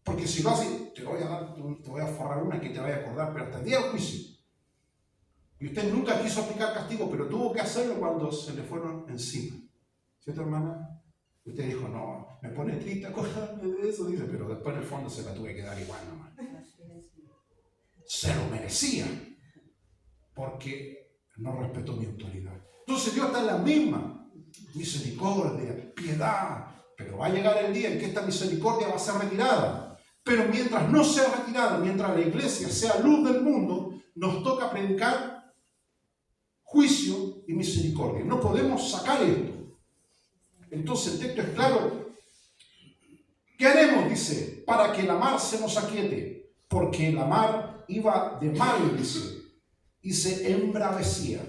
porque si lo hace, te voy a forrar una que te vaya a acordar, pero hasta el día del juicio. Y usted nunca quiso aplicar castigo, pero tuvo que hacerlo cuando se le fueron encima. ¿Cierto, hermana? Usted dijo, no, me pone triste acordarme de eso, dice, pero después en el fondo se la tuve que dar igual nomás. Se lo merecía. Porque no respetó mi autoridad. Entonces Dios está en la misma misericordia, piedad, pero va a llegar el día en que esta misericordia va a ser retirada. Pero mientras no sea retirada, mientras la iglesia sea luz del mundo, nos toca predicar juicio y misericordia. No podemos sacar esto. Entonces el texto es claro. ¿Qué haremos? Dice, para que la mar se nos aquiete, porque la mar iba de mal, dice, y se embravecía.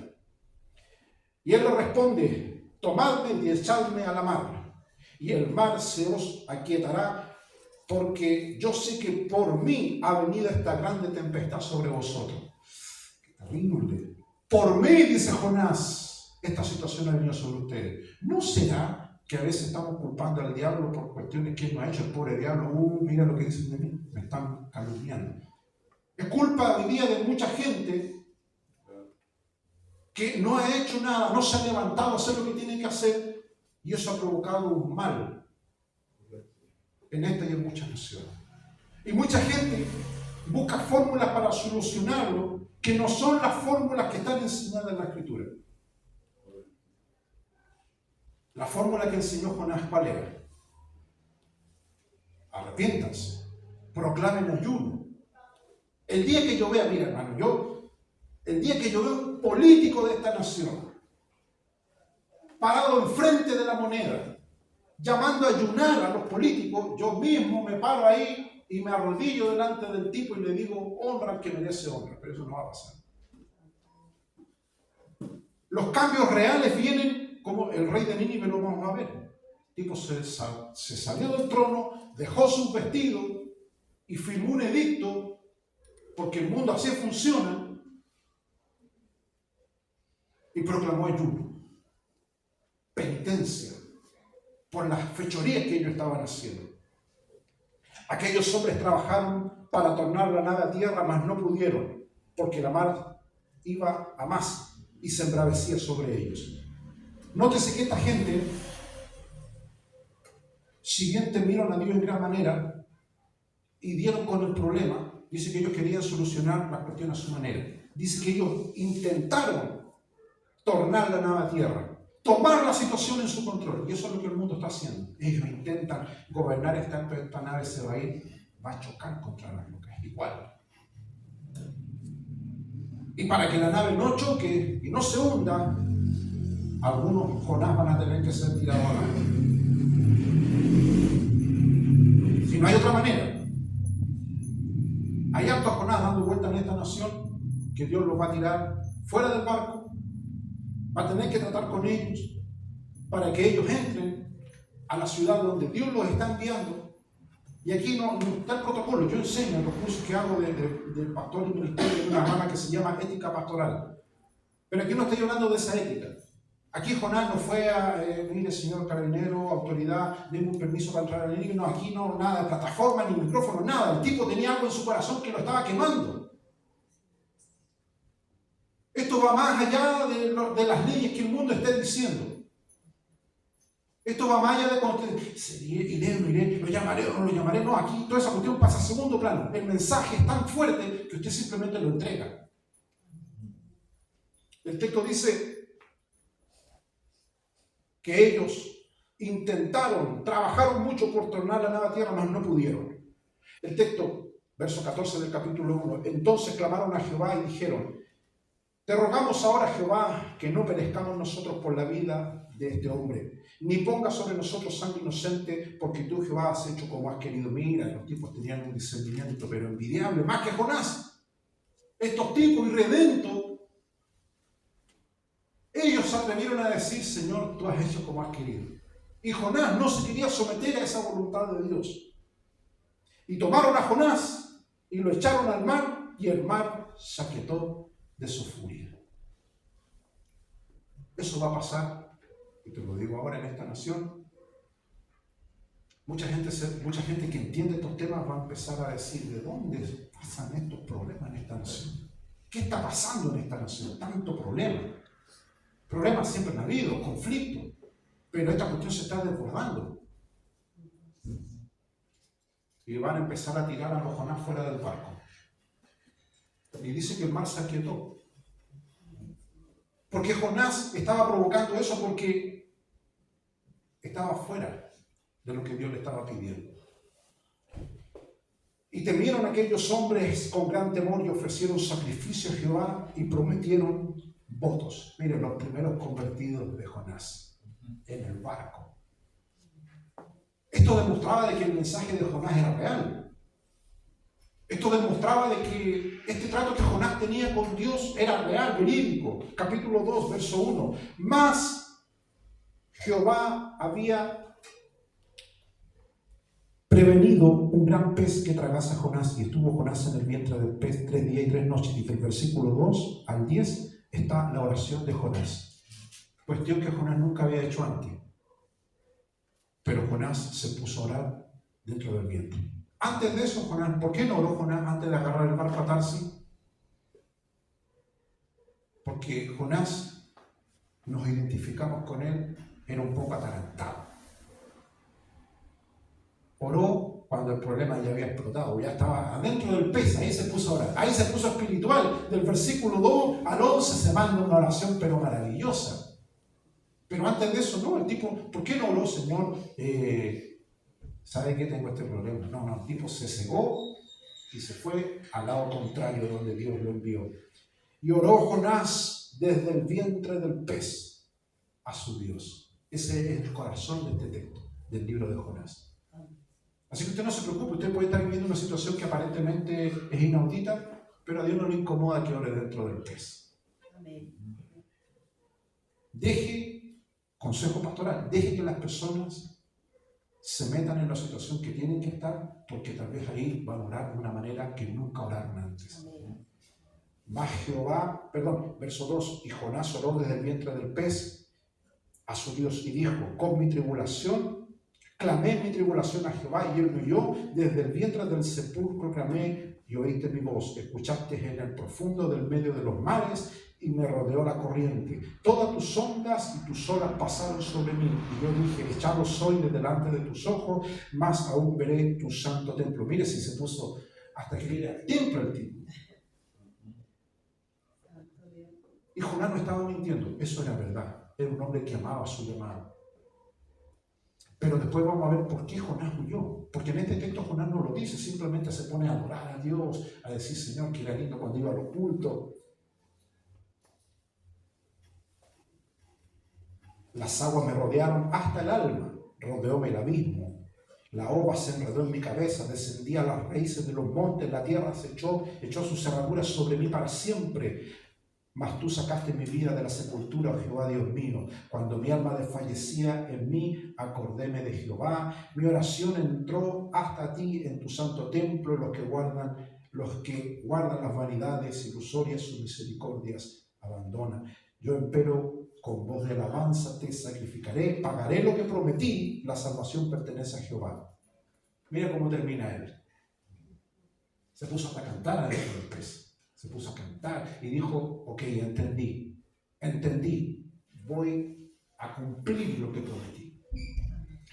Y él le responde, tomadme y echadme a la mar, y el mar se os aquietará, porque yo sé que por mí ha venido esta grande tempestad sobre vosotros. ¡Qué terrible! Por mí, dice Jonás, esta situación ha venido sobre ustedes. ¿No será que a veces estamos culpando al diablo por cuestiones que él no ha hecho? El pobre diablo, mira lo que dicen de mí, me están calumniando. Es culpa hoy día de mucha gente que no ha hecho nada, no se ha levantado a hacer lo que tiene que hacer, y eso ha provocado un mal en esta y en muchas naciones. Y mucha gente busca fórmulas para solucionarlo que no son las fórmulas que están enseñadas en la Escritura. La fórmula que enseñó Jonás, ¿cuál era? Arrepiéntanse, proclamen ayuno. El día que yo vea, mira hermano, el día que yo vea un político de esta nación parado enfrente de la moneda, llamando a ayunar a los políticos, yo mismo me paro ahí y me arrodillo delante del tipo y le digo, honra al que merece honra, pero eso no va a pasar. Los cambios reales vienen como el rey de Nínive lo vamos a ver. El tipo se salió del trono, dejó sus vestidos y firmó un edicto, porque el mundo así funciona, y proclamó ayuno, penitencia por las fechorías que ellos estaban haciendo. Aquellos hombres trabajaron para tornar la nave a tierra, mas no pudieron, porque la mar iba a más y se embravecía sobre ellos. Nótese que esta gente, si bien temieron a Dios en gran manera y dieron con el problema, dice que ellos querían solucionar la cuestión a su manera. Dice que ellos intentaron tornar la nave a tierra, tomar la situación en su control. Y eso es lo que el mundo está haciendo. Ellos intentan gobernar esta nave, se va a ir, va a chocar contra la roca, igual. Y para que la nave no choque y no se hunda, algunos Jonás van a tener que ser tirados al agua. Si no hay otra manera. Hay hartos Jonás dando vuelta en esta nación que Dios los va a tirar fuera del barco. Va a tener que tratar con ellos para que ellos entren a la ciudad donde Dios los está enviando. Y aquí no está el protocolo. Yo enseño en los cursos que hago del pastor y ministerio de una rama que se llama ética pastoral. Pero aquí no estoy hablando de esa ética. Aquí Jonás no fue a, mire señor carabinero, autoridad, denme un permiso para entrar al enemigo. No, aquí no, nada de plataforma, ni micrófono, nada. El tipo tenía algo en su corazón que lo estaba quemando. Esto va más allá de las leyes que el mundo esté diciendo. Esto va más allá de cuando usted iré, lo llamaré o no lo llamaré. No, aquí toda esa cuestión pasa a segundo plano. El mensaje es tan fuerte que usted simplemente lo entrega. El texto dice que ellos intentaron, trabajaron mucho por tornar la nave a tierra, mas no pudieron. El texto, verso 14 del capítulo 1, entonces clamaron a Jehová y dijeron, te rogamos ahora, Jehová, que no perezcamos nosotros por la vida de este hombre, ni ponga sobre nosotros sangre inocente, porque tú, Jehová, has hecho como has querido. Mira, los tipos tenían un discernimiento, pero envidiable, más que Jonás. Estos tipos irredentos, ellos se atrevieron a decir, Señor, tú has hecho como has querido. Y Jonás no se quería someter a esa voluntad de Dios. Y tomaron a Jonás y lo echaron al mar, y el mar se aquietó de su furia. Eso va a pasar, y te lo digo ahora en esta nación. Mucha gente que entiende estos temas va a empezar a decir, ¿de dónde pasan estos problemas en esta nación? ¿Qué está pasando en esta nación? Tanto problema. Problemas siempre han habido, conflictos, pero esta cuestión se está desbordando. Y van a empezar a tirar a los Jonás fuera del barco. Y dice que el mar se aquietó. Porque Jonás estaba provocando eso porque estaba fuera de lo que Dios le estaba pidiendo. Y temieron aquellos hombres con gran temor y ofrecieron sacrificio a Jehová y prometieron votos. Miren, los primeros convertidos de Jonás en el barco. Esto demostraba de que el mensaje de Jonás era real. Esto demostraba de que este trato que Jonás tenía con Dios era real, verídico. Capítulo 2, verso 1. Mas Jehová había prevenido un gran pez que tragase a Jonás, y estuvo Jonás en el vientre del pez 3 días y 3 noches. Y del versículo 2 al 10 está la oración de Jonás. Cuestión que Jonás nunca había hecho antes. Pero Jonás se puso a orar dentro del vientre. Antes de eso, Jonás, ¿por qué no oró Jonás antes de agarrar el barco a Tarsis? Porque Jonás, nos identificamos con él, era un poco atarantado. Oró cuando el problema ya había explotado, ya estaba adentro del pez, ahí se puso a orar, ahí se puso espiritual. Del versículo 2 al 11 se manda una oración pero maravillosa. Pero antes de eso, no, el tipo, ¿por qué no oró, Señor? ¿Sabe que tengo este problema? No, el tipo se cegó y se fue al lado contrario donde Dios lo envió. Y oró Jonás desde el vientre del pez a su Dios. Ese es el corazón de este texto, del libro de Jonás. Así que usted no se preocupe, usted puede estar viviendo una situación que aparentemente es inaudita, pero a Dios no le incomoda que ore dentro del pez. Amén. Deje, consejo pastoral, deje que las personas se metan en la situación que tienen que estar, porque tal vez ahí van a orar de una manera que nunca oraron antes. Amén. Mas Jehová, verso 2, y Jonás oró desde el vientre del pez a su Dios y dijo, con mi tribulación, clamé mi tribulación a Jehová y él me oyó, desde el vientre del sepulcro clamé y oíste mi voz, escuchaste en el profundo del medio de los mares y me rodeó la corriente. Todas tus ondas y tus olas pasaron sobre mí y yo dije, echado soy de delante de tus ojos, más aún veré tu santo templo. Mire si se puso hasta que ir al templo el tipo. Y Jonás no estaba mintiendo, eso era verdad, era un hombre que amaba su llamado. Pero después vamos a ver por qué Jonás huyó. Porque en este texto Jonás no lo dice, simplemente se pone a adorar a Dios, a decir, Señor, que era lindo cuando iba al oculto. Las aguas me rodearon hasta el alma, rodeóme el abismo. La ova se enredó en mi cabeza, descendí a las raíces de los montes, la tierra se echó sus cerraduras sobre mí para siempre. Mas tú sacaste mi vida de la sepultura, oh Jehová Dios mío. Cuando mi alma desfallecía en mí, acordéme de Jehová. Mi oración entró hasta ti en tu santo templo. Los que guardan las vanidades ilusorias, sus misericordias abandonan. Yo empero con voz de alabanza te sacrificaré, pagaré lo que prometí. La salvación pertenece a Jehová. Mira cómo termina él. Se puso hasta a cantar adentro del pez. Se puso a cantar y dijo, ok, entendí, voy a cumplir lo que prometí.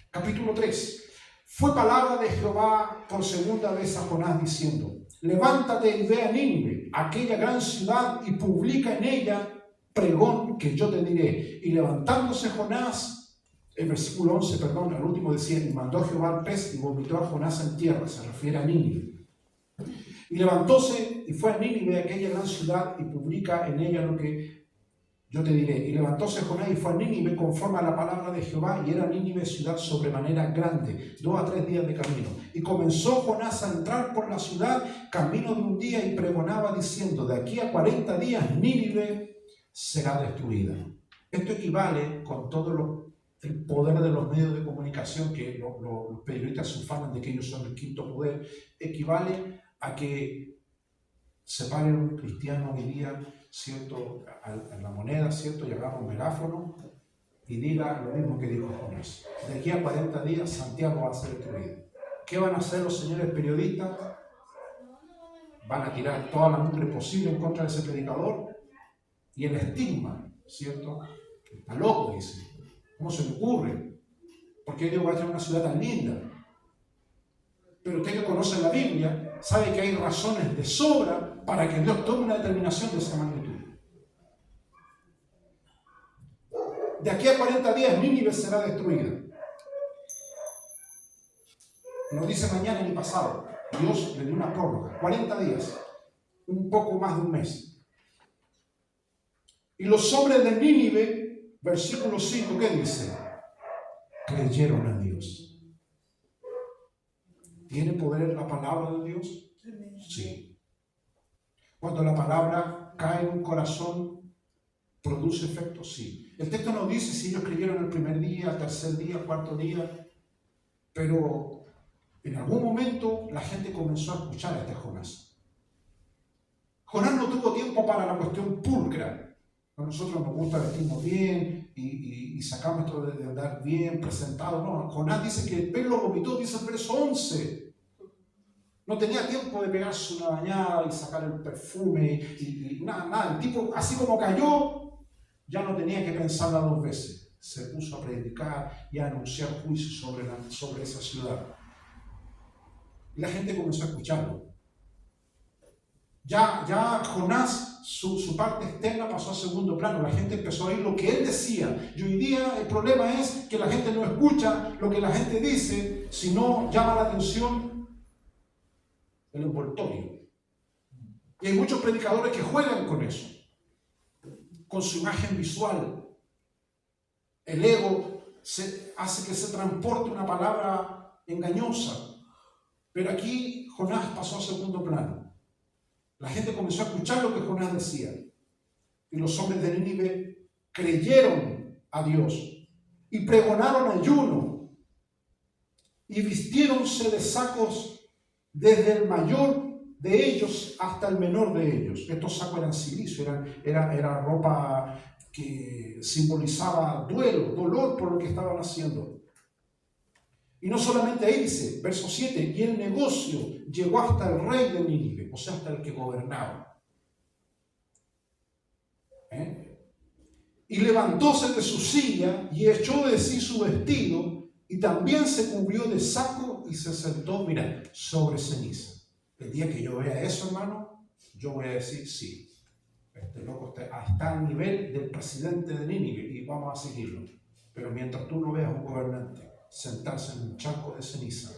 Capítulo 3. Fue palabra de Jehová por segunda vez a Jonás diciendo, levántate y ve a Nínive, aquella gran ciudad, y publica en ella pregón que yo te diré. Y levantándose Jonás, el versículo 11, al último decía, y mandó Jehová al pez y vomitó a Jonás en tierra, se refiere a Nínive. Y levantóse y fue a Nínive, aquella gran ciudad, y publica en ella lo que yo te diré. Y levantóse Jonás y fue a Nínive conforme a la palabra de Jehová, y era Nínive ciudad sobremanera grande, 2 a 3 días de camino. Y comenzó Jonás a entrar por la ciudad, camino de un día, y pregonaba diciendo, de aquí a 40 días Nínive será destruida. Esto equivale con todo el poder de los medios de comunicación, que los periodistas se ufanan de que ellos son el quinto poder, equivale a que se pare un cristiano hoy día, ¿cierto?, en la moneda, ¿cierto?, y hagamos un megáfono y diga lo mismo que dijo Jonás. De aquí a 40 días Santiago va a ser destruido. ¿Qué van a hacer los señores periodistas? Van a tirar toda la mugre posible en contra de ese predicador y el estigma, ¿cierto? Está loco, dice. ¿Cómo se le ocurre? ¿Por qué Dios va a tener una ciudad tan linda? Pero usted que conoce la Biblia sabe que hay razones de sobra para que Dios tome una determinación de esa magnitud. De aquí a 40 días Nínive será destruida. No dice mañana ni pasado. Dios le dio una prórroga. 40 días. Un poco más de un mes. Y los hombres de Nínive, versículo 5, ¿qué dice? Creyeron a Dios. ¿Tiene poder la palabra de Dios? Sí. Cuando la palabra cae en un corazón, ¿produce efecto? Sí. El texto no dice si ellos creyeron el primer día, el tercer día, el cuarto día, pero en algún momento la gente comenzó a escuchar a este Jonás. Jonás no tuvo tiempo para la cuestión pulcra. A nosotros nos gusta vestirnos bien y sacamos esto de andar bien presentado. No, Jonás dice que el pelo vomitó, dice el verso 11. No tenía tiempo de pegarse una bañada y sacar el perfume y nada. El tipo, así como cayó, ya no tenía que pensarla dos veces. Se puso a predicar y a anunciar juicio sobre esa ciudad. Y la gente comenzó a escucharlo. Ya Jonás, su parte externa pasó a segundo plano. La gente empezó a oír lo que él decía. Y hoy día el problema es que la gente no escucha lo que la gente dice, sino llama la atención el envoltorio. Y hay muchos predicadores que juegan con eso, con su imagen visual. El ego hace que se transporte una palabra engañosa. Pero aquí Jonás pasó a segundo plano. La gente comenzó a escuchar lo que Jonás decía. Y los hombres de Nínive creyeron a Dios y pregonaron ayuno y vistiéronse de sacos desde el mayor de ellos hasta el menor de ellos. Estos sacos eran silicio, era ropa que simbolizaba duelo, dolor por lo que estaban haciendo. Y no solamente ahí dice, verso 7, y el negocio llegó hasta el rey de Nínive, o sea, hasta el que gobernaba. Y levantóse de su silla y echó de sí su vestido y también se cubrió de saco y se sentó, mira, sobre ceniza. El día que yo vea eso, hermano, yo voy a decir, sí, este loco está al nivel del presidente de Nínive y vamos a seguirlo. Pero mientras tú no veas un gobernante sentarse en un charco de ceniza,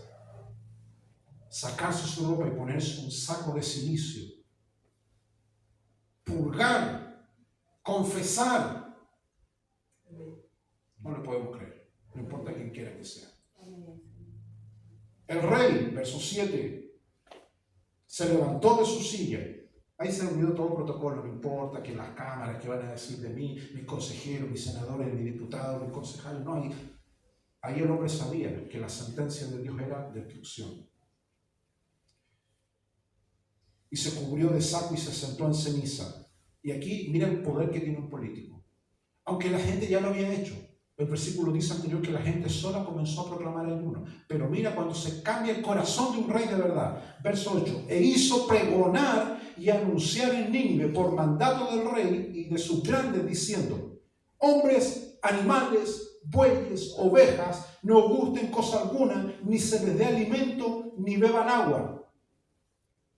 sacarse su ropa y ponerse un saco de silicio, purgar, confesar, no le podemos creer, no importa quién quiera que sea. El rey, verso 7, se levantó de su silla. Ahí se olvidó todo el protocolo, no importa que las cámaras, que van a decir de mí, mis consejeros, mis senadores, mis diputados, mis concejales, no, ahí el hombre sabía que la sentencia de Dios era destrucción. Y se cubrió de saco y se sentó en ceniza. Y aquí mira el poder que tiene un político. Aunque la gente ya lo había hecho. El versículo dice anterior que la gente sola comenzó a proclamar ayuno. Pero mira cuando se cambia el corazón de un rey de verdad. Verso 8. E hizo pregonar y anunciar en Nínive por mandato del rey y de sus grandes diciendo: hombres, animales, bueyes, ovejas, no gusten cosa alguna, ni se les dé alimento, ni beban agua.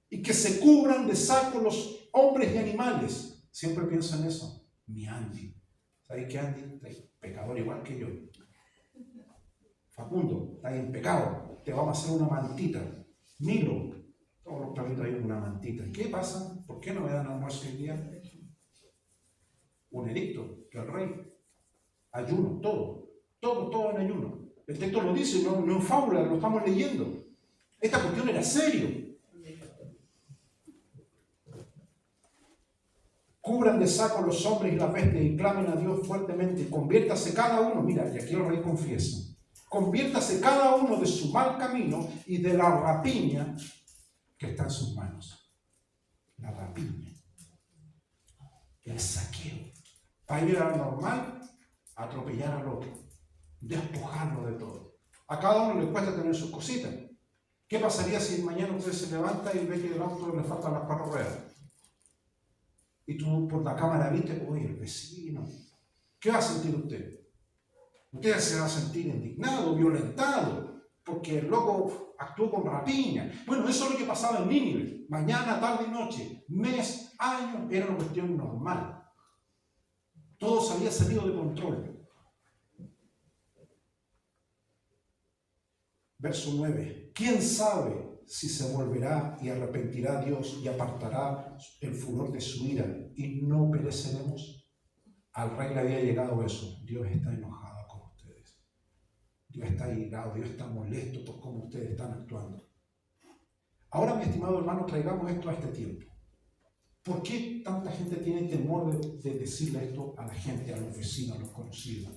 Y que se cubran de saco los hombres y animales. Siempre pienso en eso. Mi Andy. ¿Sabes qué, Andy? Pecador igual que yo. Facundo, está ahí en pecado. Te vamos a hacer una mantita. Milo, todos los perritos ahí una mantita. ¿Qué pasa? ¿Por qué no me dan almuerzo hoy día? Un edicto, que el rey. Ayuno, todo en ayuno. El texto lo dice, no en fábula, lo estamos leyendo. Esta cuestión era serio. Cubran de saco los hombres y las bestias y clamen a Dios fuertemente. Conviértase cada uno, mira, y aquí el rey confiesa. Conviértase cada uno de su mal camino y de la rapiña que está en sus manos. La rapiña. El saqueo. Para ello era normal atropellar al otro. Despojarlo de todo. A cada uno le cuesta tener sus cositas. ¿Qué pasaría si mañana usted se levanta y ve que el auto le faltan las 4 ruedas? Y tú por la cámara viste, oye, el vecino. ¿Qué va a sentir usted? Usted se va a sentir indignado, violentado, porque el loco actuó con rapiña. Bueno, eso es lo que pasaba en Nínive. Mañana, tarde y noche, mes, año, era una cuestión normal. Todo se había salido de control. Verso 9. ¿Quién sabe si se volverá y arrepentirá Dios y apartará el furor de su ira y no pereceremos? Al rey le había llegado eso. Dios está enojado con ustedes. Dios está irado, Dios está molesto por cómo ustedes están actuando. Ahora, mi estimado hermano, traigamos esto a este tiempo. ¿Por qué tanta gente tiene temor de decirle esto a la gente, a los vecinos, a los conocidos?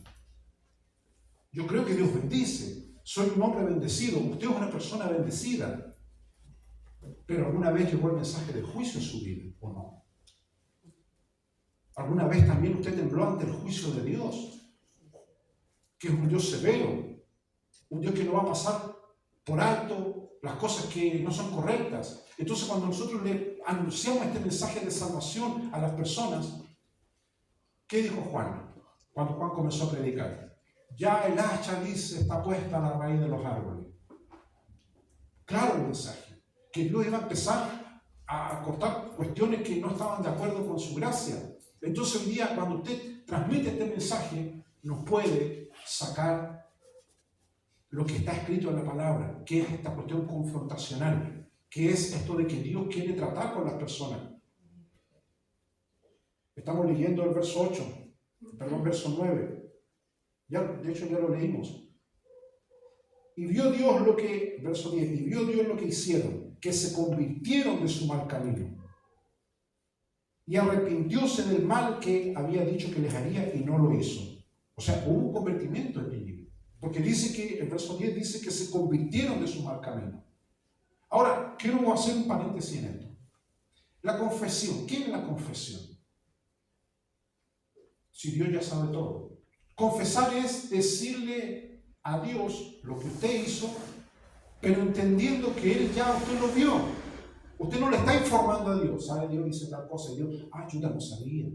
Yo creo que Dios bendice. Soy un hombre bendecido. Usted es una persona bendecida. Pero ¿alguna vez llegó el mensaje de juicio en su vida o no? ¿Alguna vez también usted tembló ante el juicio de Dios? Que es un Dios severo. Un Dios que no va a pasar por alto las cosas que no son correctas. Entonces, cuando nosotros le anunciamos este mensaje de salvación a las personas, ¿qué dijo Juan? Cuando Juan comenzó a predicar. Ya el hacha, dice, está puesta a la raíz de los árboles. Claro el mensaje. Que Dios iba a empezar a cortar cuestiones que no estaban de acuerdo con su gracia. Entonces hoy día, cuando usted transmite este mensaje, nos puede sacar lo que está escrito en la palabra, que es esta cuestión confrontacional, que es esto de que Dios quiere tratar con las personas. Estamos leyendo el verso 9. De hecho ya lo leímos. Y vio Dios lo que, verso 10, y vio Dios lo que hicieron, que se convirtieron de su mal camino. Y arrepintióse del mal que había dicho que les haría y no lo hizo. O sea, hubo un convertimiento en ellos. Porque dice que, el verso 10 dice que se convirtieron de su mal camino. Ahora, quiero hacer un paréntesis en esto. La confesión. ¿Qué es la confesión? Si Dios ya sabe todo. Confesar es decirle a Dios lo que usted hizo, pero entendiendo que Él ya usted lo vio. Usted no le está informando a Dios. ¿Sabe? Dios dice tal cosa y Dios, yo ya no sabía.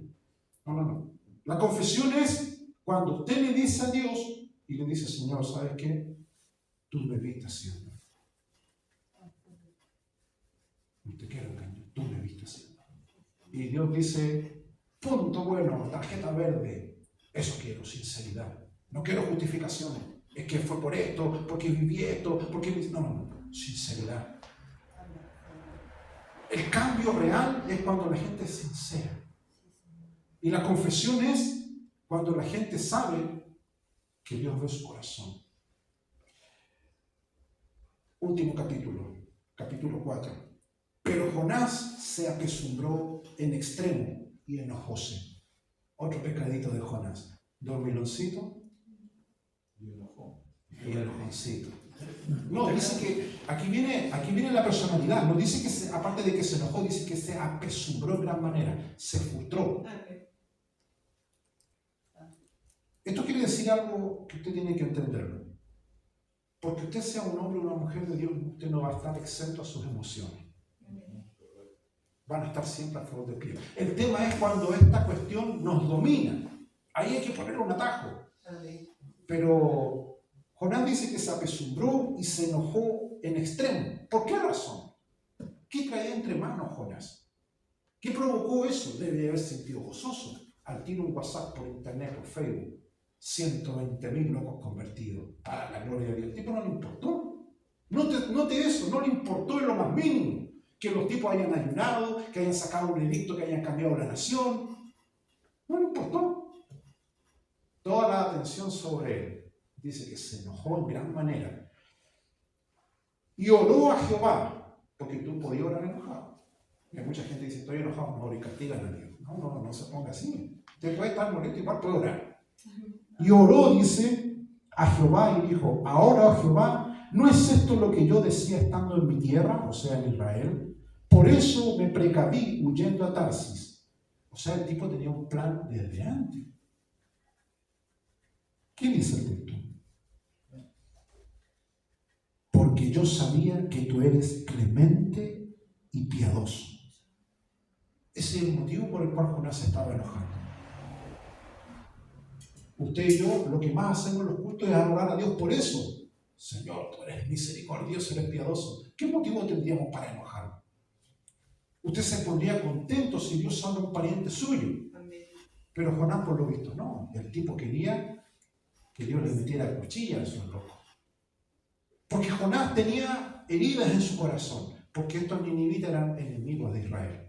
No. La confesión es cuando usted le dice a Dios y le dice, Señor, ¿sabes qué? Tú me viste haciendo. No te quiero engañar, tú me viste haciendo. Y Dios dice, punto bueno, tarjeta verde. Eso quiero, sinceridad. No quiero justificaciones. Es que fue por esto, porque viví esto, porque... No. Sinceridad. El cambio real es cuando la gente es sincera. Y la confesión es cuando la gente sabe que Dios ve su corazón. Último capítulo, capítulo 4. Pero Jonás se apesumbró en extremo y enojóse. Otro pecadito de Jonás. Dormiloncito y enojoncito. No, dice que aquí viene la personalidad. No dice que aparte de que se enojó, dice que se apesumbró en gran manera. Se frustró. Esto quiere decir algo que usted tiene que entenderlo. Porque usted sea un hombre o una mujer de Dios, usted no va a estar exento a sus emociones. Van a estar siempre a flor de piel. El tema es cuando esta cuestión nos domina. Ahí hay que poner un atajo. Pero Jonás dice que se apesumbró y se enojó en extremo. ¿Por qué razón? ¿Qué traía entre manos Jonás? ¿Qué provocó eso? Debe haber sentido gozoso. Al tiro un WhatsApp por internet, por Facebook. 120.000 locos convertidos. Para la gloria de Dios. El tipo no le importó. Note eso, no le importó en lo más mínimo. Que los tipos hayan ayunado, que hayan sacado un edicto, que hayan cambiado la nación. No le importó. Toda la atención sobre él. Dice que se enojó en gran manera. Y oró a Jehová, porque tú podías orar enojado. Y mucha gente dice, estoy enojado, no, y castigan a Dios. No se ponga así. Usted puede estar molesto, igual puede orar. Y oró, dice, a Jehová y dijo, ahora, oh Jehová, ¿no es esto lo que yo decía estando en mi tierra, o sea, en Israel? Por eso me precaví huyendo a Tarsis. O sea, el tipo tenía un plan desde antes. ¿Qué dice el texto? Porque yo sabía que tú eres clemente y piadoso. Ese es el motivo por el cual Jonás se estaba enojando. Usted y yo, lo que más hacemos en los cultos es adorar a Dios por eso. Señor, tú eres misericordioso, eres piadoso. ¿Qué motivo tendríamos para enojarnos? Usted se pondría contento si Dios salva a un pariente suyo. Pero Jonás, por lo visto, no. El tipo quería que Dios le metiera cuchilla a esos locos. Porque Jonás tenía heridas en su corazón, porque estos ninivitas eran enemigos de Israel.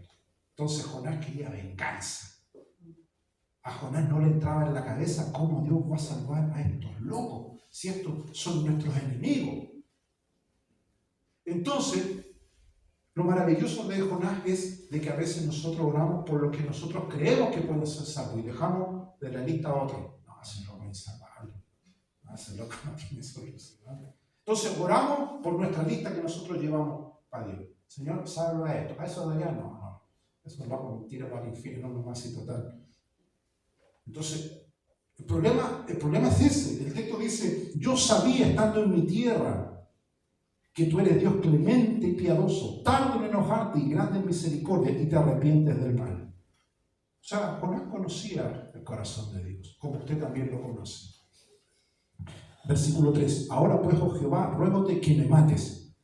Entonces Jonás quería venganza. A Jonás no le entraba en la cabeza cómo Dios va a salvar a estos locos, si estos son nuestros enemigos. Entonces, lo maravilloso de Jonás es de que a veces nosotros oramos por lo que nosotros creemos que puede ser salvo y dejamos de la lista a otro. No, ese loco es insalvable. No, ese loco no tiene solución. Entonces oramos por nuestra lista que nosotros llevamos a Dios. Señor, salva a esto. A eso de allá, no. Eso nos va a tirar al infierno nomás y total. Entonces, el problema es ese. El texto dice, yo sabía estando en mi tierra que tú eres Dios clemente y piadoso, tardo en enojarte y grande en misericordia y te arrepientes del mal. O sea, Jonás conocía el corazón de Dios, como usted también lo conoce. Versículo 3. Ahora pues, oh Jehová, ruégote que me mates.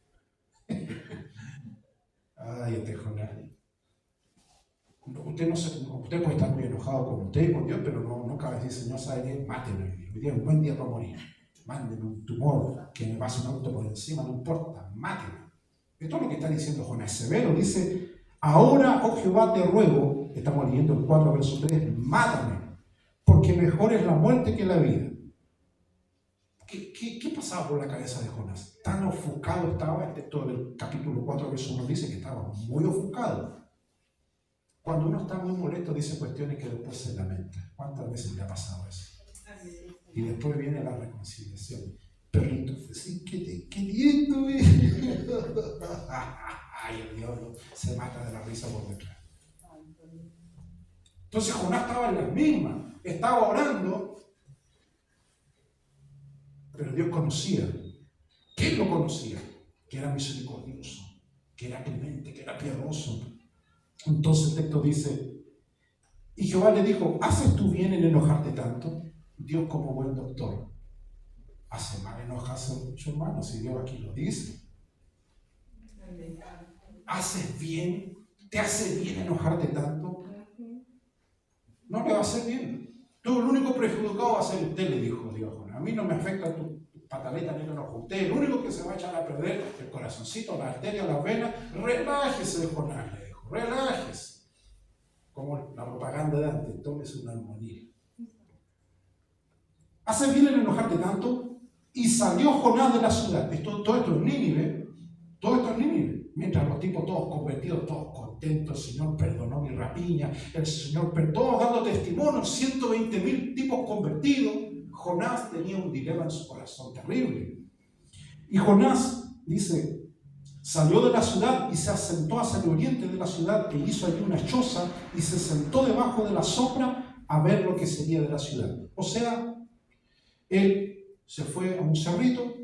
Ay, este Jonás. Usted puede estar muy enojado con usted y con Dios, pero no cabe decir, Señor, ¿sabe qué? Máteme. Hoy día es un buen día para morir. Mándenme un tumor, que me pase un auto por encima, no importa, máteme. Esto es lo que está diciendo Jonás. Severo dice, ahora, oh Jehová, te ruego, estamos leyendo el 4, verso 3, mátame, porque mejor es la muerte que la vida. ¿Qué pasaba por la cabeza de Jonás? Tan ofuscado estaba, el texto del capítulo 4, verso 1 dice que estaba muy ofuscado. Cuando uno está muy molesto dice cuestiones que después se lamenta. ¿Cuántas veces le ha pasado eso? Y después viene la reconciliación. Perrito, sí, qué lindo. Ay, el diablo se mata de la risa por detrás. Entonces Jonás estaba en las mismas. Estaba orando. Pero Dios conocía. ¿Quién lo conocía? Que era misericordioso, que era clemente, que era piadoso. Entonces el texto dice, y Jehová le dijo, ¿haces tú bien en enojarte tanto? Dios como buen doctor hace mal enojarse mucho, hermano, si Dios aquí lo dice. ¿Haces bien? ¿Te hace bien enojarte tanto? No le va a hacer bien. Tú el único perjudicado va a ser usted, le dijo Dios. A mí no me afecta tu pataleta ni el enojo. Usted el único que se va a echar a perder el corazoncito, la arteria, las venas. Relájese, Jonás, le dijo. Relájese. Como la propaganda de antes, tómese una armonía. ¿Hace bien en enojarte tanto? Y salió Jonás de la ciudad. Todo esto es Nínive. Todo esto es Nínive. Mientras los tipos todos convertidos, todos contentos, el Señor perdonó mi rapiña, el Señor todos dando testimonio, 120,000 tipos convertidos. Jonás tenía un dilema en su corazón terrible. Y Jonás, dice, salió de la ciudad y se asentó hacia el oriente de la ciudad e hizo allí una choza y se sentó debajo de la sombra a ver lo que sería de la ciudad. O sea, él se fue a un cerrito,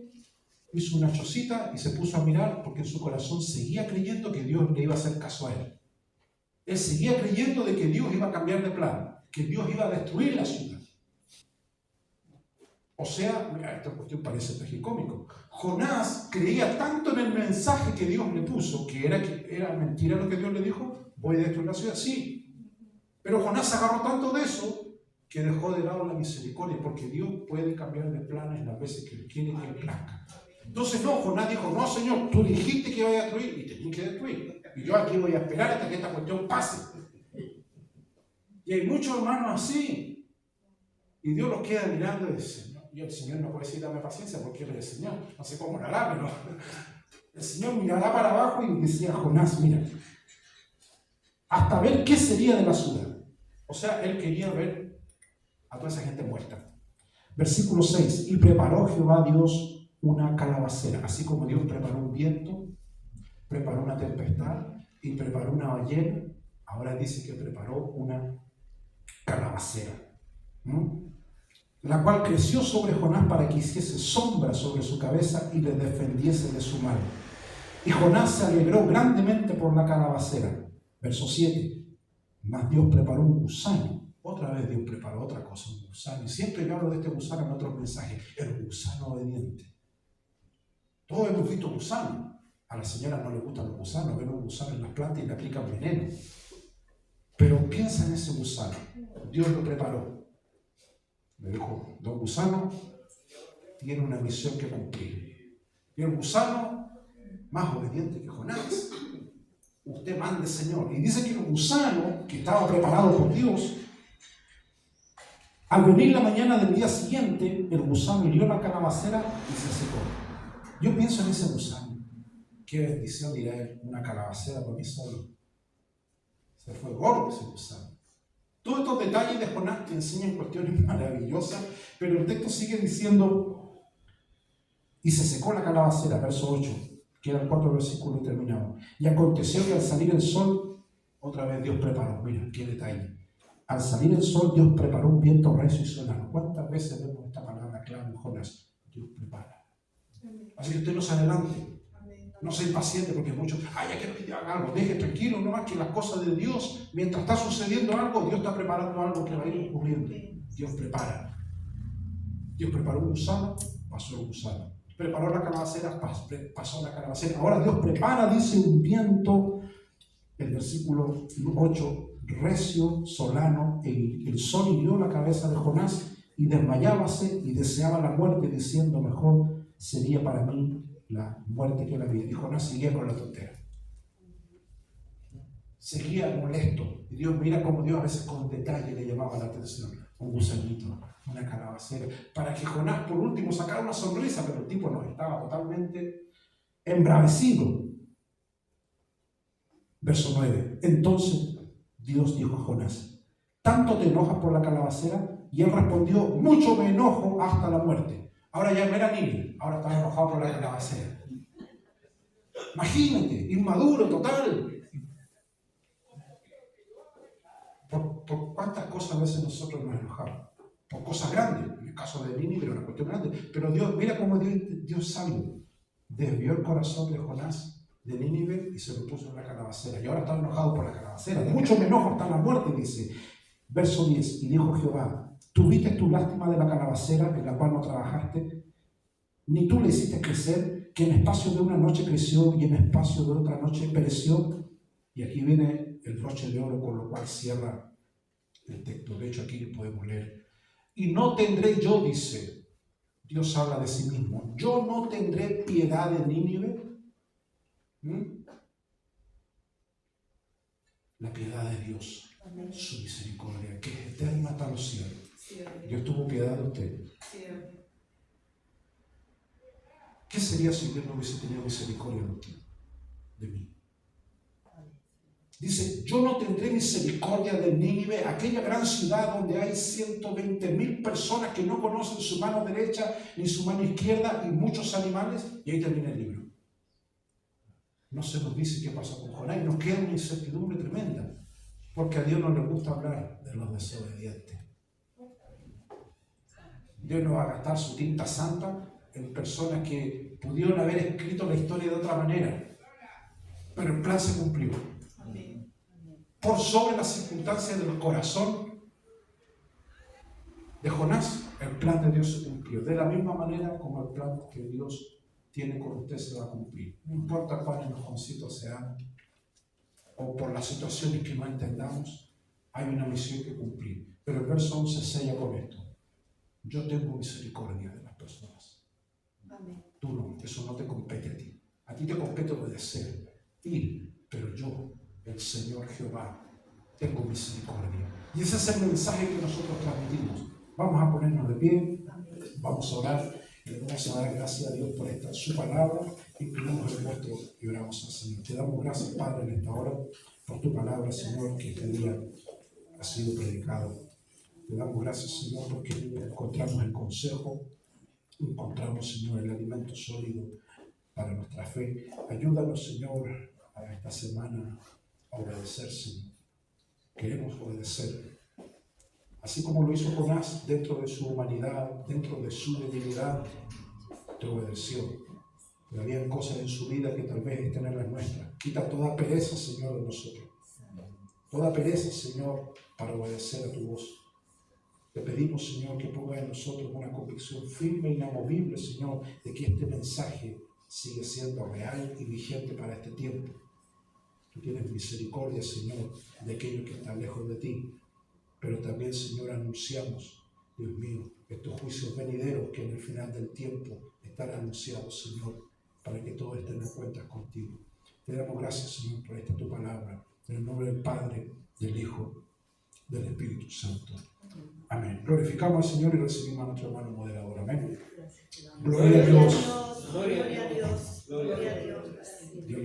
hizo una chocita y se puso a mirar porque en su corazón seguía creyendo que Dios le iba a hacer caso a él. Él seguía creyendo de que Dios iba a cambiar de plan, que Dios iba a destruir la ciudad. O sea, mira, esta cuestión parece tragicómico. Jonás creía tanto en el mensaje que Dios le puso, que era mentira lo que Dios le dijo, voy a destruir la ciudad. Sí, pero Jonás agarró tanto de eso que dejó de lado la misericordia, porque Dios puede cambiar de planes las veces que Él quiere y que Él plazca. Entonces no, Jonás dijo, no Señor, tú dijiste que iba a destruir y tenía que destruir. Y yo aquí voy a esperar hasta que esta cuestión pase. Y hay muchos hermanos así. Y Dios los queda mirando y dice, y el Señor no puede decir dame paciencia porque Él es el Señor. No sé cómo orará, pero el Señor mirará para abajo y decía a Jonás, mira, hasta ver qué sería de la ciudad. O sea, Él quería ver a toda esa gente muerta. Versículo 6, y preparó Jehová Dios una calabacera, así como Dios preparó un viento, preparó una tempestad y preparó una ballena, ahora dice que preparó una calabacera. La cual creció sobre Jonás para que hiciese sombra sobre su cabeza y le defendiese de su mal. Y Jonás se alegró grandemente por la calabacera. Verso 7. Mas Dios preparó un gusano. Otra vez Dios preparó otra cosa, un gusano. Y siempre yo hablo de este gusano en otros mensajes. El gusano obediente. Todos hemos visto gusanos. A la señora no le gustan los gusanos. Ven un gusano en las plantas y le aplican veneno. Pero piensa en ese gusano. Dios lo preparó. Le dijo, don Gusano tiene una misión que cumplir. Y el gusano, más obediente que Jonás. Usted mande, Señor. Y dice que el gusano, que estaba preparado por Dios, al venir la mañana del día siguiente, el gusano hirió la calabacera y se secó. Yo pienso en ese gusano. Qué bendición, dirá él, una calabacera por mí solo. Se fue gordo ese gusano. Todos estos detalles de Jonás te enseñan cuestiones maravillosas, pero el texto sigue diciendo, y se secó la calabacera, verso 8, que era el 4 versículo y terminamos. Y aconteció que al salir el sol, otra vez Dios preparó, mira, qué detalle. Al salir el sol, Dios preparó un viento recio y solano. ¿Cuántas veces vemos esta palabra clara en Jonás? Dios prepara. Así que usted no se adelante. No sea impaciente porque muchos, ya quiero que te haga algo. Deje tranquilo, no más que las cosas de Dios. Mientras está sucediendo algo, Dios está preparando algo que va a ir ocurriendo. Dios prepara. Dios preparó un gusano, pasó el gusano. Preparó la calabacera, pasó la calabacera. Ahora Dios prepara, dice, un viento, el versículo 8, recio, solano. El sol hirió la cabeza de Jonás y desmayábase y deseaba la muerte, diciendo, mejor sería para mí la muerte que la vida. Y Jonás seguía con la tontera. Seguía molesto. Y Dios, mira cómo Dios a veces con detalle le llamaba la atención. Un gusanito, una calabacera. Para que Jonás por último sacara una sonrisa, pero el tipo no, estaba totalmente embravecido. Verso 9. Entonces Dios dijo a Jonás, ¿tanto te enojas por la calabacera? Y él respondió, mucho me enojo hasta la muerte. Ahora ya no era Nínive, ahora estaba enojado por la calabacera. Imagínate, inmaduro total. Por cuántas cosas a veces nosotros nos enojamos. Por cosas grandes, en el caso de Nínive era una cuestión grande. Pero Dios, mira cómo Dios sabio, desvió el corazón de Jonás de Nínive y se lo puso en la calabacera. Y ahora está enojado por la calabacera. De mucho me enojo hasta la muerte, dice. Verso 10, y dijo Jehová, ¿tuviste tu lástima de la calabacera en la cual no trabajaste? Ni tú le hiciste crecer, que en espacio de una noche creció y en espacio de otra noche pereció. Y aquí viene el broche de oro con lo cual cierra el texto. De hecho, aquí podemos leer. Y no tendré yo, dice, Dios habla de sí mismo, yo no tendré piedad de Nínive. La piedad de Dios, amén, su misericordia, que es eterna hasta los cielos. Sí, Dios tuvo piedad de usted. Sí, ¿qué sería si Dios no hubiese tenido misericordia de usted, de mí? Dice, yo no tendré misericordia de Nínive, aquella gran ciudad donde hay 120,000 personas que no conocen su mano derecha ni su mano izquierda y muchos animales. Y ahí termina el libro. No se nos dice qué pasó con Jonás y nos queda una incertidumbre tremenda, porque a Dios no le gusta hablar de los desobedientes. Dios no va a gastar su tinta santa en personas que pudieron haber escrito la historia de otra manera, pero el plan se cumplió. Por sobre las circunstancias del corazón de Jonás, el plan de Dios se cumplió. De la misma manera como el plan que Dios tiene con usted se va a cumplir. No importa cuán enojoncitos sean o por las situaciones que no entendamos, hay una misión que cumplir. Pero el verso 11 sella con esto. Yo tengo misericordia de las personas. Amén. Tú no, eso no te compete a ti. A ti te compete obedecer, ir, pero yo, el Señor Jehová, tengo misericordia. Y ese es el mensaje que nosotros transmitimos. Vamos a ponernos de pie, vamos a orar y le vamos a dar gracias a Dios por esta su palabra. Inclinamos el rostro y oramos al Señor. Te damos gracias, Padre, en esta hora por tu palabra, Señor, que este día ha sido predicado. Te damos gracias, Señor, porque encontramos el consejo, encontramos, Señor, el alimento sólido para nuestra fe. Ayúdanos, Señor, a esta semana a obedecer, Señor. Queremos obedecer. Así como lo hizo Jonás dentro de su humanidad, dentro de su debilidad, te obedeció. Pero había cosas en su vida que tal vez estén en las nuestras. Quita toda pereza, Señor, de nosotros. Toda pereza, Señor, para obedecer a tu voz. Te pedimos, Señor, que ponga en nosotros una convicción firme e inamovible, Señor, de que este mensaje sigue siendo real y vigente para este tiempo. Tú tienes misericordia, Señor, de aquellos que están lejos de ti. Pero también, Señor, anunciamos, Dios mío, estos juicios venideros que en el final del tiempo están anunciados, Señor. para que todos estén en cuentas contigo. Te damos gracias, Señor, por esta tu palabra. En el nombre del Padre, del Hijo, del Espíritu Santo. Amén. Glorificamos al Señor y recibimos a nuestro hermano moderador. Amén. Gloria a Dios. Gloria a Dios. Gloria a Dios. Dios